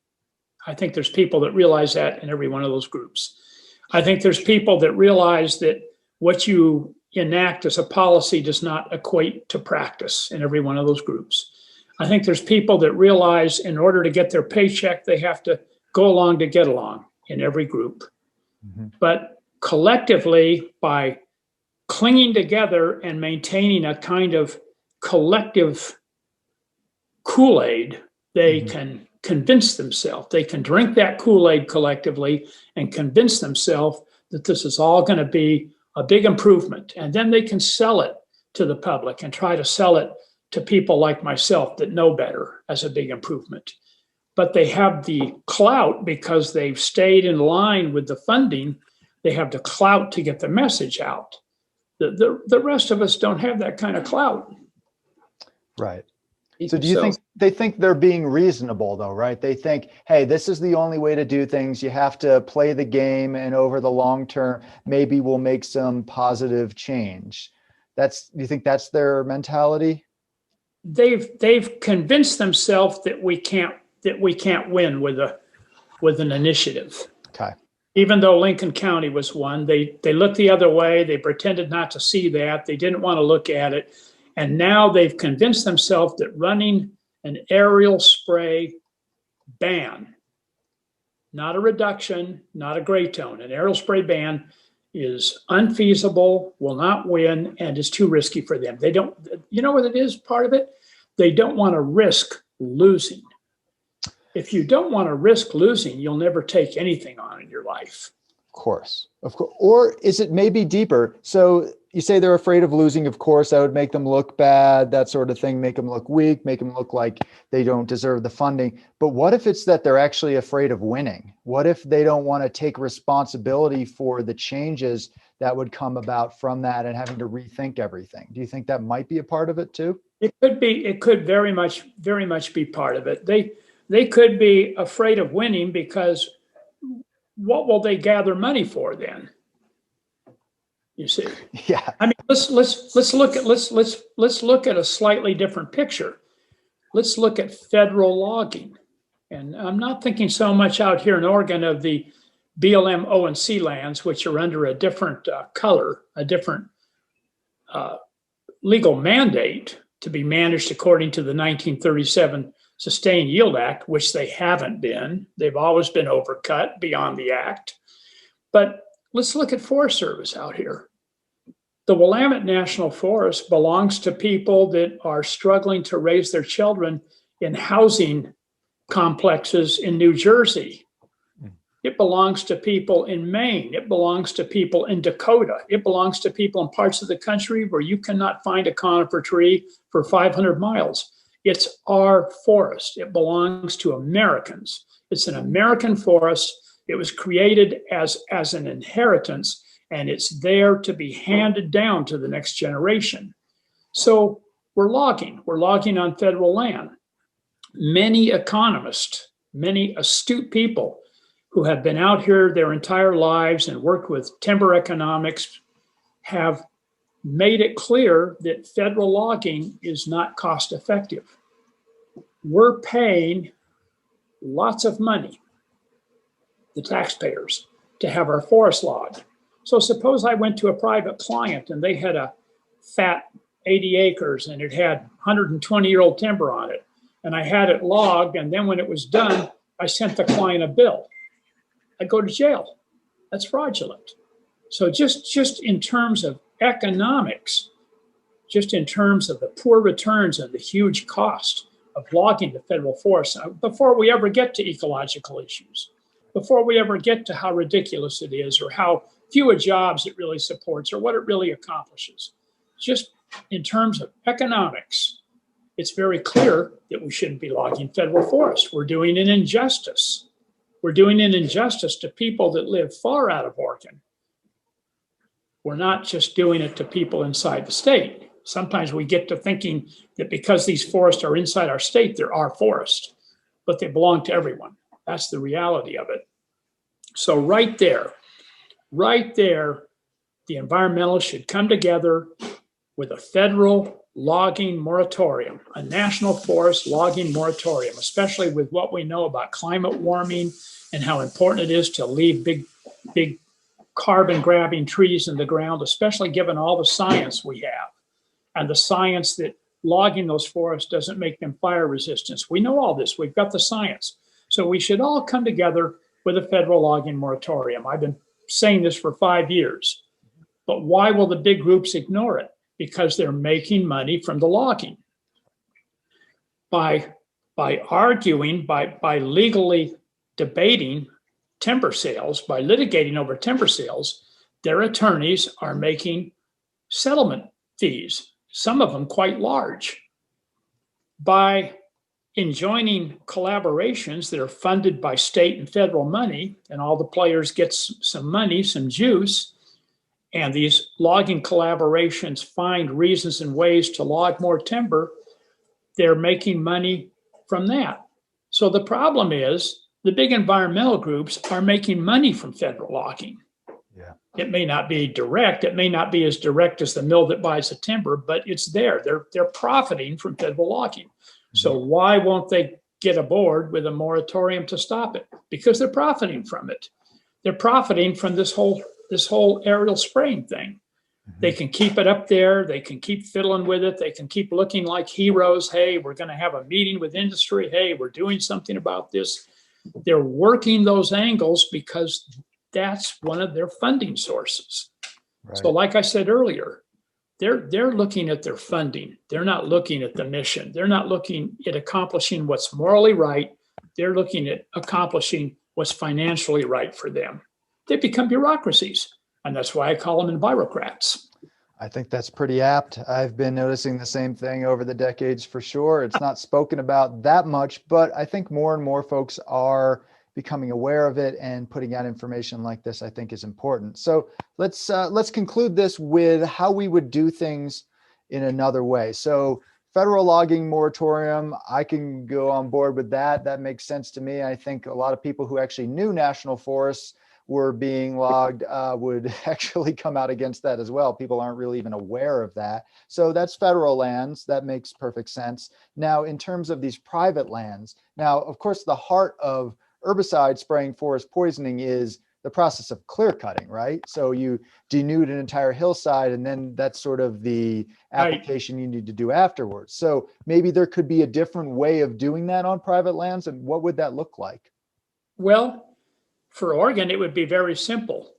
I think there's people that realize that in every one of those groups. I think there's people that realize that what you enact as a policy does not equate to practice in every one of those groups. I think there's people that realize in order to get their paycheck, they have to go along to get along in every group. Mm-hmm. But collectively, by clinging together and maintaining a kind of collective Kool-Aid, they can convince themselves, they can drink that Kool-Aid collectively and convince themselves that this is all going to be a big improvement. And then they can sell it to the public and try to sell it to people like myself that know better as a big improvement. But they have the clout because they've stayed in line with the funding. They have the clout to get the message out. The rest of us don't have that kind of clout. Right. So do you think they think they're being reasonable though, right? They think, hey, this is the only way to do things. You have to play the game, and over the long term, maybe we'll make some positive change. Do you think that's their mentality? They've convinced themselves that we can't win with an initiative. Okay. Even though Lincoln County was one, they looked the other way. They pretended not to see that. They didn't want to look at it. And now they've convinced themselves that running an aerial spray ban, not a reduction, not a gray tone, an aerial spray ban is unfeasible, will not win, and is too risky for them. They don't, you know what it is, part of it? They don't want to risk losing. If you don't want to risk losing, you'll never take anything on in your life. Of course. Or is it maybe deeper? So you say they're afraid of losing, of course, that would make them look bad, that sort of thing, make them look weak, make them look like they don't deserve the funding. But what if it's that they're actually afraid of winning? What if they don't want to take responsibility for the changes that would come about from that and having to rethink everything? Do you think that might be a part of it too? It could be. It could very much be part of it. They could be afraid of winning because what will they gather money for then? You see? Yeah. I mean, let's look at a slightly different picture. Let's look at federal logging. And I'm not thinking so much out here in Oregon of the BLM O&C lands, which are under a different color, a different legal mandate to be managed according to the 1937 Sustained Yield Act, which they haven't been. They've always been overcut beyond the act. But let's look at Forest Service out here. The Willamette National Forest belongs to people that are struggling to raise their children in housing complexes in New Jersey. It belongs to people in Maine. It belongs to people in Dakota. It belongs to people in parts of the country where you cannot find a conifer tree for 500 miles. It's our forest. It belongs to Americans. It's an American forest. It was created as an inheritance, and it's there to be handed down to the next generation. So we're logging on federal land. Many economists, many astute people who have been out here their entire lives and worked with timber economics have made it clear that federal logging is not cost effective. We're paying lots of money, the taxpayers, to have our forest logged. So suppose I went to a private client and they had a fat 80 acres and it had 120-year-old timber on it, and I had it logged, and then when it was done, I sent the client a bill. I'd go to jail. That's fraudulent. So just in terms of economics, just in terms of the poor returns and the huge cost of logging the federal forest, before we ever get to ecological issues, before we ever get to how ridiculous it is or how few jobs it really supports or what it really accomplishes, just in terms of economics, it's very clear that we shouldn't be logging federal forests. We're doing an injustice. We're doing an injustice to people that live far out of Oregon. We're not just doing it to people inside the state. Sometimes we get to thinking that because these forests are inside our state, they're our forest, but they belong to everyone. That's the reality of it. So right there, the environmentalists should come together with a federal logging moratorium, a national forest logging moratorium, especially with what we know about climate warming and how important it is to leave big carbon grabbing trees in the ground, especially given all the science we have and the science that logging those forests doesn't make them fire resistant. We know all this. We've got the science. So we should all come together with a federal logging moratorium. I've been saying this for 5 years. But why will the big groups ignore it? Because they're making money from the logging. By arguing, by legally debating timber sales, by litigating over timber sales, their attorneys are making settlement fees, some of them quite large. By enjoining collaborations that are funded by state and federal money, and all the players get some money, some juice, and these logging collaborations find reasons and ways to log more timber, they're making money from that. So the problem is the big environmental groups are making money from federal logging. Yeah. It may not be direct. It may not be as direct as the mill that buys the timber, but it's there. They're profiting from federal logging. So why won't they get aboard with a moratorium to stop it? Because they're profiting from it. They're profiting from this whole aerial spraying thing. They can keep it up there. They can keep fiddling with it. They can keep looking like heroes. Hey, we're going to have a meeting with industry. Hey, we're doing something about this. They're working those angles because that's one of their funding sources. Right. So like I said earlier, they're looking at their funding. They're not looking at the mission. They're not looking at accomplishing what's morally right. They're looking at accomplishing what's financially right for them. They become bureaucracies. And that's why I call them envirocrats. I think that's pretty apt. I've been noticing the same thing over the decades for sure. It's not spoken about that much, but I think more and more folks are becoming aware of it, and putting out information like this, I think, is important. So let's conclude this with how we would do things in another way. So federal logging moratorium, I can go on board with that. That makes sense to me. I think a lot of people who actually knew national forests were being logged would actually come out against that as well. People aren't really even aware of that. So that's federal lands. That makes perfect sense. Now, in terms of these private lands, now, of course, the heart of herbicide spraying forest poisoning is the process of clear cutting, right? So you denude an entire hillside, and then that's sort of the application you need to do afterwards. So maybe there could be a different way of doing that on private lands, and what would that look like? Well, for Oregon, it would be very simple.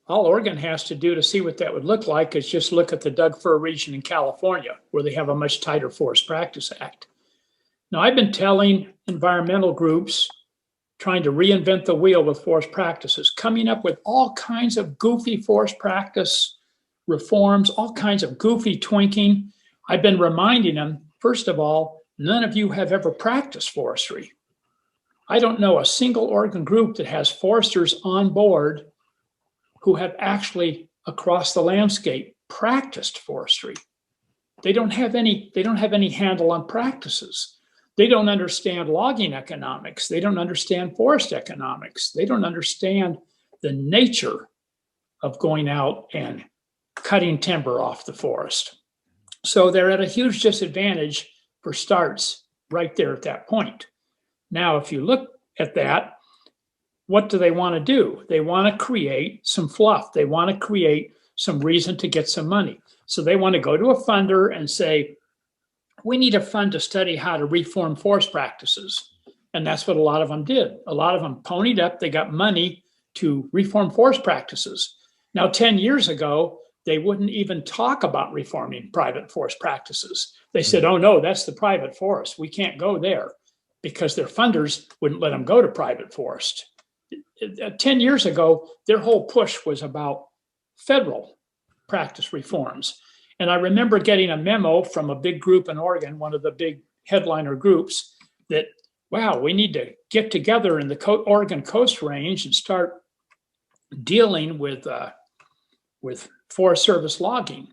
All Oregon has to do to see what that would look like is just look at the Doug fir region in California, where they have a much tighter Forest Practice Act. Now, I've been telling environmental groups, trying to reinvent the wheel with forest practices, coming up with all kinds of goofy forest practice reforms, all kinds of goofy twinking. I've been reminding them, first of all, none of you have ever practiced forestry. I don't know a single Oregon group that has foresters on board who have actually, across the landscape, practiced forestry. They don't have any handle on practices. They don't understand logging economics. They don't understand forest economics. They don't understand the nature of going out and cutting timber off the forest. So they're at a huge disadvantage for starts right there at that point. Now, if you look at that, what do they want to do? They want to create some fluff. They want to create some reason to get some money. So they want to go to a funder and say, we need a fund to study how to reform forest practices. And that's what a lot of them did. A lot of them ponied up. They got money to reform forest practices. Now, 10 years ago, they wouldn't even talk about reforming private forest practices. They said, oh no, that's the private forest. We can't go there, because their funders wouldn't let them go to private forest. 10 years ago, their whole push was about federal practice reforms. And I remember getting a memo from a big group in Oregon, one of the big headliner groups, that, wow, we need to get together in the Oregon Coast Range and start dealing with Forest Service logging.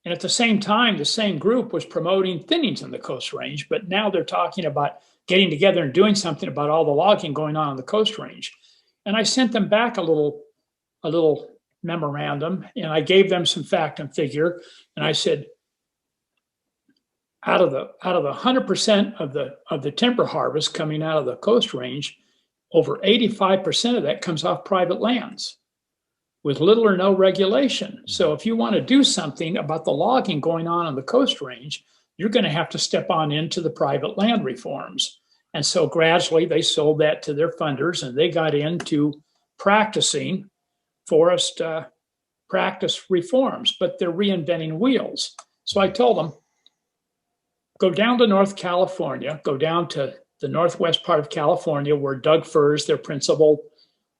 And at the same time, the same group was promoting thinnings in the Coast Range, but now they're talking about getting together and doing something about all the logging going on the Coast Range. And I sent them back a little memorandum, and I gave them some fact and figure. And I said, out of the 100% of the timber harvest coming out of the Coast Range, over 85% of that comes off private lands with little or no regulation. So if you want to do something about the logging going on the Coast Range, you're going to have to step on into the private land reforms. And so gradually they sold that to their funders and they got into practicing forest practice reforms, but they're reinventing wheels. So I told them, go down to North California, go down to the northwest part of California where Doug fir is their principal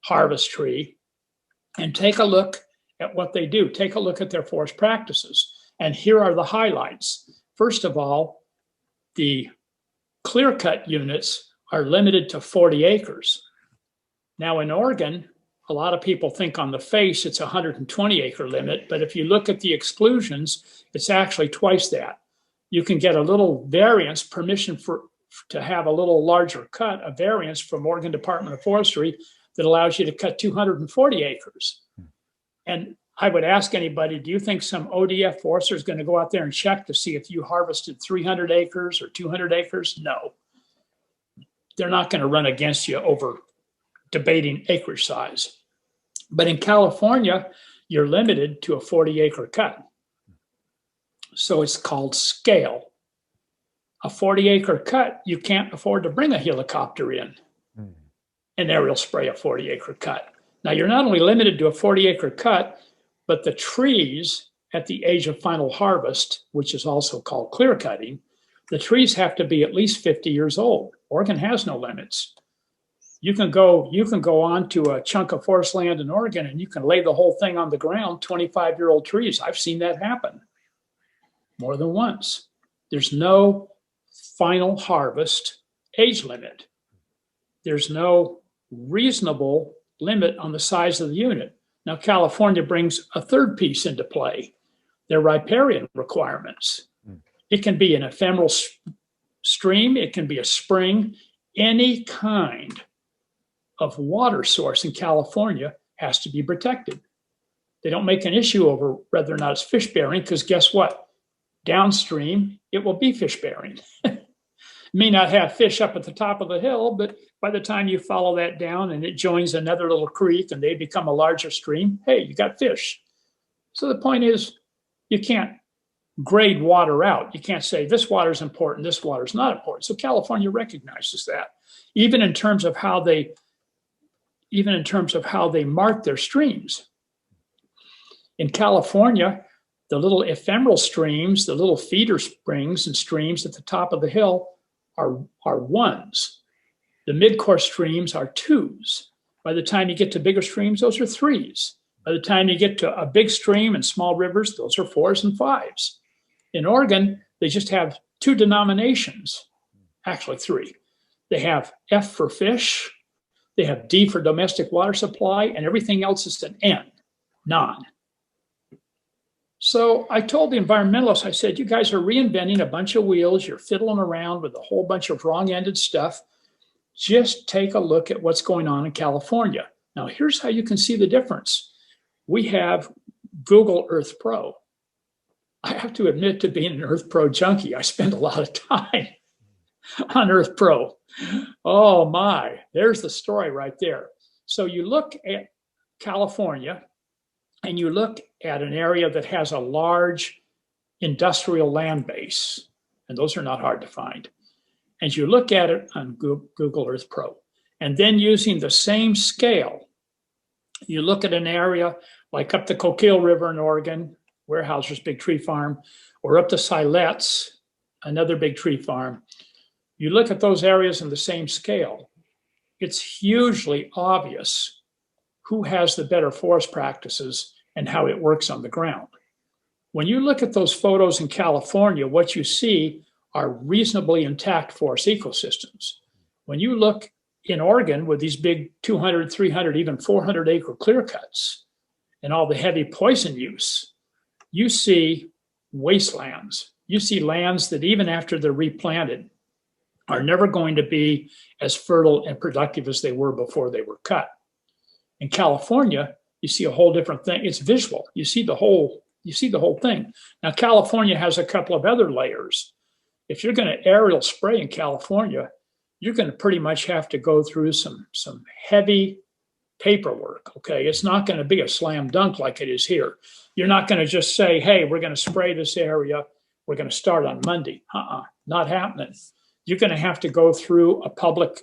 harvest tree, and take a look at what they do. Take a look at their forest practices. And here are the highlights. First of all, the clear-cut units are limited to 40 acres. Now in Oregon, a lot of people think on the face it's a 120-acre limit, but if you look at the exclusions, it's actually twice that. You can get a little variance, permission to have a little larger cut, a variance from Oregon Department of Forestry that allows you to cut 240 acres. And I would ask anybody, do you think some ODF forester is going to go out there and check to see if you harvested 300 acres or 200 acres? No. They're not going to run against you over debating acreage size. But in California, you're limited to a 40-acre cut. So it's called scale. A 40-acre cut, you can't afford to bring a helicopter in and aerial spray a 40-acre cut. Now, you're not only limited to a 40-acre cut, but the trees at the age of final harvest, which is also called clear cutting, the trees have to be at least 50 years old. Oregon has no limits. You can go on to a chunk of forest land in Oregon and you can lay the whole thing on the ground, 25-year-old trees. I've seen that happen more than once. There's no final harvest age limit. There's no reasonable limit on the size of the unit. Now, California brings a third piece into play, their riparian requirements. It can be an ephemeral stream, it can be a spring, any kind of water source in California has to be protected. They don't make an issue over whether or not it's fish bearing, because guess what? Downstream, it will be fish bearing. May not have fish up at the top of the hill, but by the time you follow that down and it joins another little creek and they become a larger stream, hey, you got fish. So the point is, you can't grade water out. You can't say this water is important, this water is not important. So California recognizes that, even in terms of how they mark their streams. In California, the little ephemeral streams, the little feeder springs and streams at the top of the hill are ones. The mid-course streams are twos. By the time you get to bigger streams, those are threes. By the time you get to a big stream and small rivers, those are fours and fives. In Oregon, they just have two denominations, actually three. They have F for fish, they have D for domestic water supply, and everything else is an N, non. So I told the environmentalists, I said, you guys are reinventing a bunch of wheels. You're fiddling around with a whole bunch of wrong-ended stuff. Just take a look at what's going on in California. Now, here's how you can see the difference. We have Google Earth Pro. I have to admit to being an Earth Pro junkie. I spend a lot of time on Earth Pro. Oh my, there's the story right there. So you look at California, and you look at an area that has a large industrial land base, and those are not hard to find. And you look at it on Google Earth Pro, and then using the same scale, you look at an area like up the Coquille River in Oregon, Weyerhaeuser's big tree farm, or up the Silet's, another big tree farm. You look at those areas in the same scale, it's hugely obvious who has the better forest practices and how it works on the ground. When you look at those photos in California, what you see are reasonably intact forest ecosystems. When you look in Oregon with these big 200, 300, even 400 acre clear cuts and all the heavy poison use, you see wastelands. You see lands that even after they're replanted are never going to be as fertile and productive as they were before they were cut. In California, you see a whole different thing. It's visual. You see the whole thing. Now, California has a couple of other layers. if you're going to aerial spray in California, you're going to pretty much have to go through some heavy paperwork. Okay, it's not going to be a slam dunk like it is here. You're not going to just say, hey, we're going to spray this area, we're going to start on Monday. Not happening. You're going to have to go through a public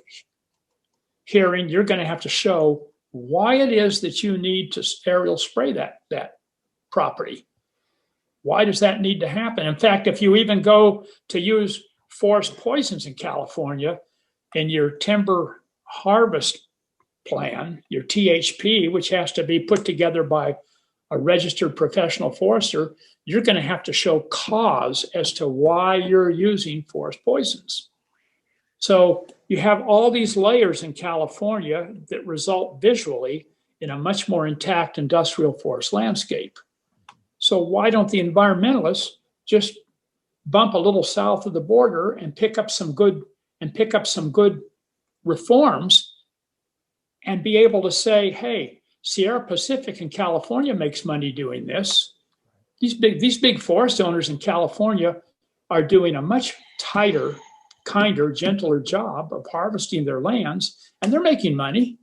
hearing. You're going to have to show why it is that you need to aerial spray that property. Why does that need to happen? In fact, if you even go to use forest poisons in California in your timber harvest plan, your THP, which has to be put together by a registered professional forester, you're going to have to show cause as to why you're using forest poisons. So you have all these layers in California that result visually in a much more intact industrial forest landscape. So why don't the environmentalists just bump a little south of the border and pick up some good reforms and be able to say, hey, Sierra Pacific in California makes money doing this. These big forest owners in California are doing a much tighter, kinder, gentler job of harvesting their lands, and they're making money.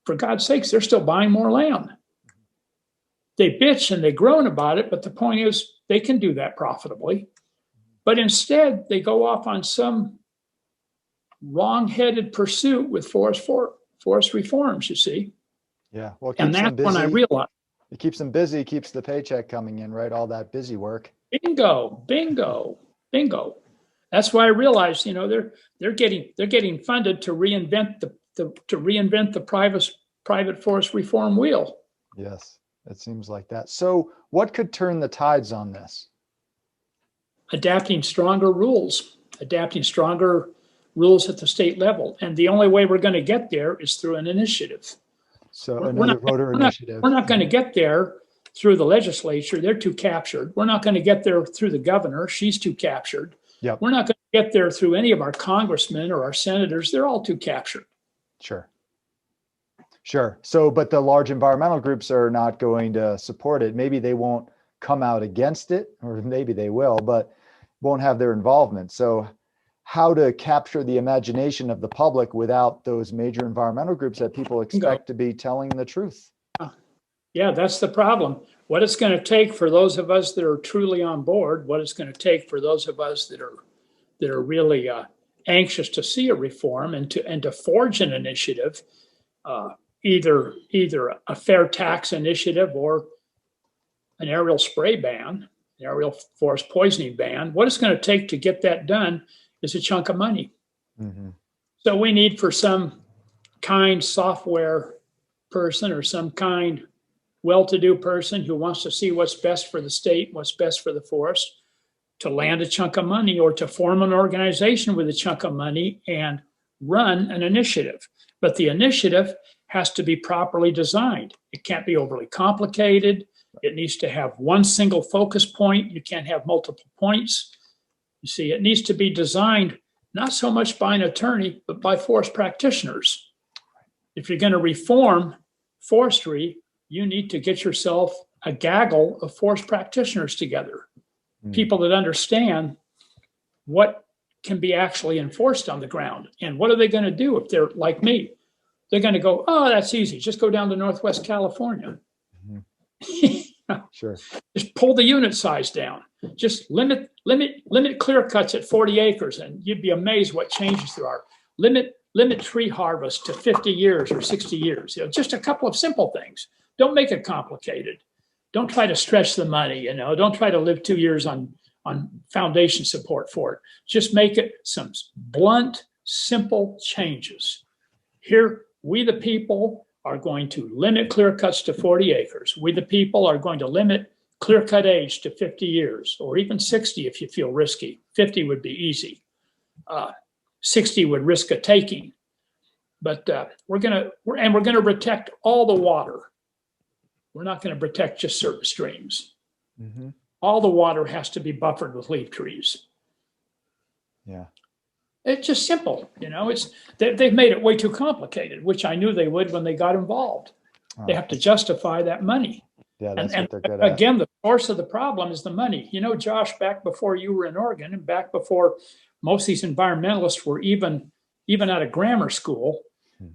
For God's sakes, they're still buying more land. They bitch and they groan about it, but the point is they can do that profitably. But instead, they go off on some wrong-headed pursuit with forest reforms, you see. Yeah, well, and that's when I realized. It keeps them busy, keeps the paycheck coming in, right? All that busy work. Bingo. That's why I realized, they're getting funded to reinvent the private forest reform wheel. Yes, it seems like that. So what could turn the tides on this? Adapting stronger rules at the state level. And the only way we're going to get there is through an initiative. So another voter initiative. We're not going to get there through the legislature. They're too captured. We're not going to get there through the governor. She's too captured. Yep. We're not going to get there through any of our congressmen or our senators. They're all too captured. Sure. So, but the large environmental groups are not going to support it. Maybe they won't come out against it, or maybe they will, but won't have their involvement. So how to capture the imagination of the public without those major environmental groups that people expect to be telling the truth? Yeah, that's the problem. What it's going to take for those of us that are truly on board, what it's going to take for those of us that are really anxious to see a reform and to forge an initiative, either a fair tax initiative or an aerial spray ban, an aerial forest poisoning ban. What it's going to take to get that done is a chunk of money. Mm-hmm. So we need for some kind software person or some kind well-to-do person who wants to see what's best for the state, what's best for the forest, to land a chunk of money or to form an organization with a chunk of money and run an initiative. But the initiative has to be properly designed. It can't be overly complicated. It needs to have one single focus point. You can't have multiple points. You see, it needs to be designed not so much by an attorney, but by forest practitioners. If you're going to reform forestry, you need to get yourself a gaggle of forest practitioners together, people that understand what can be actually enforced on the ground. And what are they going to do if they're like me? They're going to go, oh, that's easy. Just go down to Northwest California. Sure. Just pull the unit size down. Just limit clear cuts at 40 acres, and you'd be amazed what changes there are. Limit tree harvest to 50 years or 60 years. Just a couple of simple things. Don't make it complicated. Don't try to stretch the money. Don't try to live 2 years on foundation support for it. Just make it some blunt, simple changes. Here, we the people are going to limit clear cuts to 40 acres. We the people are going to limit clear cut age to 50 years, or even 60 if you feel risky. 50 would be easy. 60 would risk a taking. But we're going to protect all the water. We're not going to protect just certain streams. Mm-hmm. All the water has to be buffered with leaf trees. Yeah. It's just simple, they've made it way too complicated, which I knew they would when they got involved. They have to justify that money. Yeah, that's And what they're good at. again, the source of the problem is the money. You know, Josh, back before you were in Oregon and back before most of these environmentalists were even out of grammar school,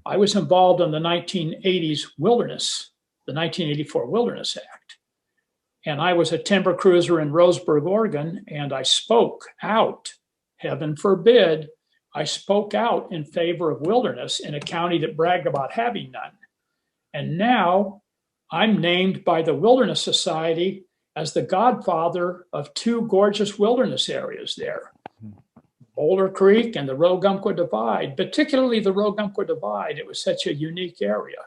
I was involved in the 1980s wilderness, the 1984 Wilderness Act. And I was a timber cruiser in Roseburg, Oregon, and I spoke out, heaven forbid, I spoke out in favor of wilderness in a county that bragged about having none. And now I'm named by the Wilderness Society as the godfather of two gorgeous wilderness areas there, Boulder Creek and the Rogue-Umpqua Divide, particularly the Rogue-Umpqua Divide. It was such a unique area.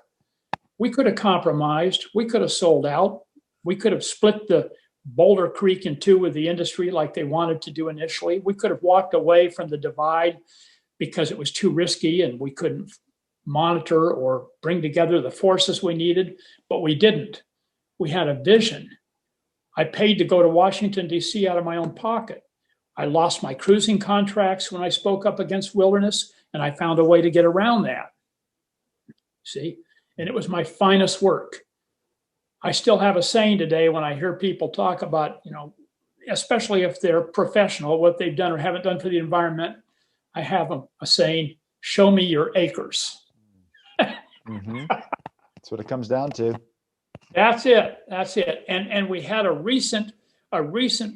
We could have compromised. We could have sold out. We could have split the Boulder Creek in two with the industry like they wanted to do initially. We could have walked away from the divide because it was too risky and we couldn't monitor or bring together the forces we needed, but we didn't. We had a vision. I paid to go to Washington, D.C. out of my own pocket. I lost my cruising contracts when I spoke up against wilderness, and I found a way to get around that. See? And it was my finest work. I still have a saying today when I hear people talk about, you know, especially if they're professional, what they've done or haven't done for the environment. I have a saying, show me your acres. Mm-hmm. That's what it comes down to. That's it. That's it. And we had a recent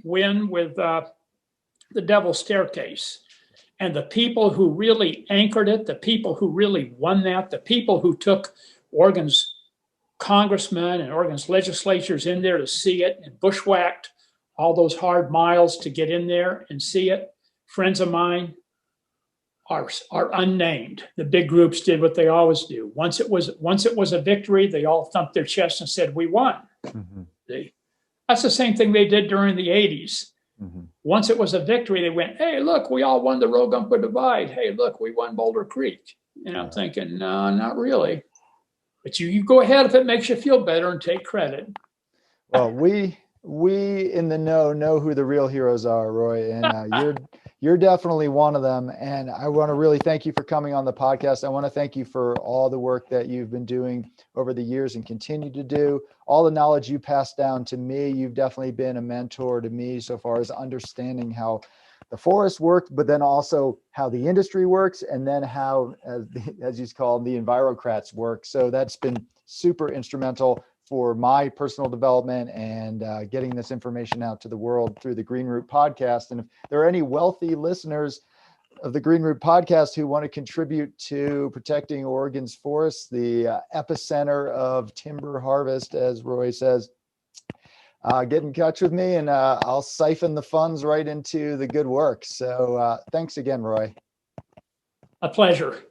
win with the Devil's Staircase. And the people who really anchored it, the people who really won that, the people who took Oregon's congressmen and Oregon's legislatures in there to see it and bushwhacked all those hard miles to get in there and see it, friends of mine, are unnamed. The big groups did what they always do. Once it was a victory, they all thumped their chest and said, "We won." Mm-hmm. That's the same thing they did during the 80s. Mm-hmm. Once it was a victory, they went, "Hey, look, we all won the Rogue-Umpqua Divide. Hey, look, we won Boulder Creek." And I'm thinking, no, not really. But you go ahead if it makes you feel better and take credit. Well, we in the know who the real heroes are, Roy, and you're definitely one of them. And I want to really thank you for coming on the podcast. I want to thank you for all the work that you've been doing over the years and continue to do. All the knowledge you passed down to me. You've definitely been a mentor to me so far as understanding how the forest works, but then also how the industry works, and then how, as you call them, the envirocrats work. So that's been super instrumental for my personal development and getting this information out to the world through the Green Root podcast. And if there are any wealthy listeners of the Green Root podcast who want to contribute to protecting Oregon's forests, the epicenter of timber harvest, as Roy says, get in touch with me and I'll siphon the funds right into the good work. So thanks again, Roy. A pleasure.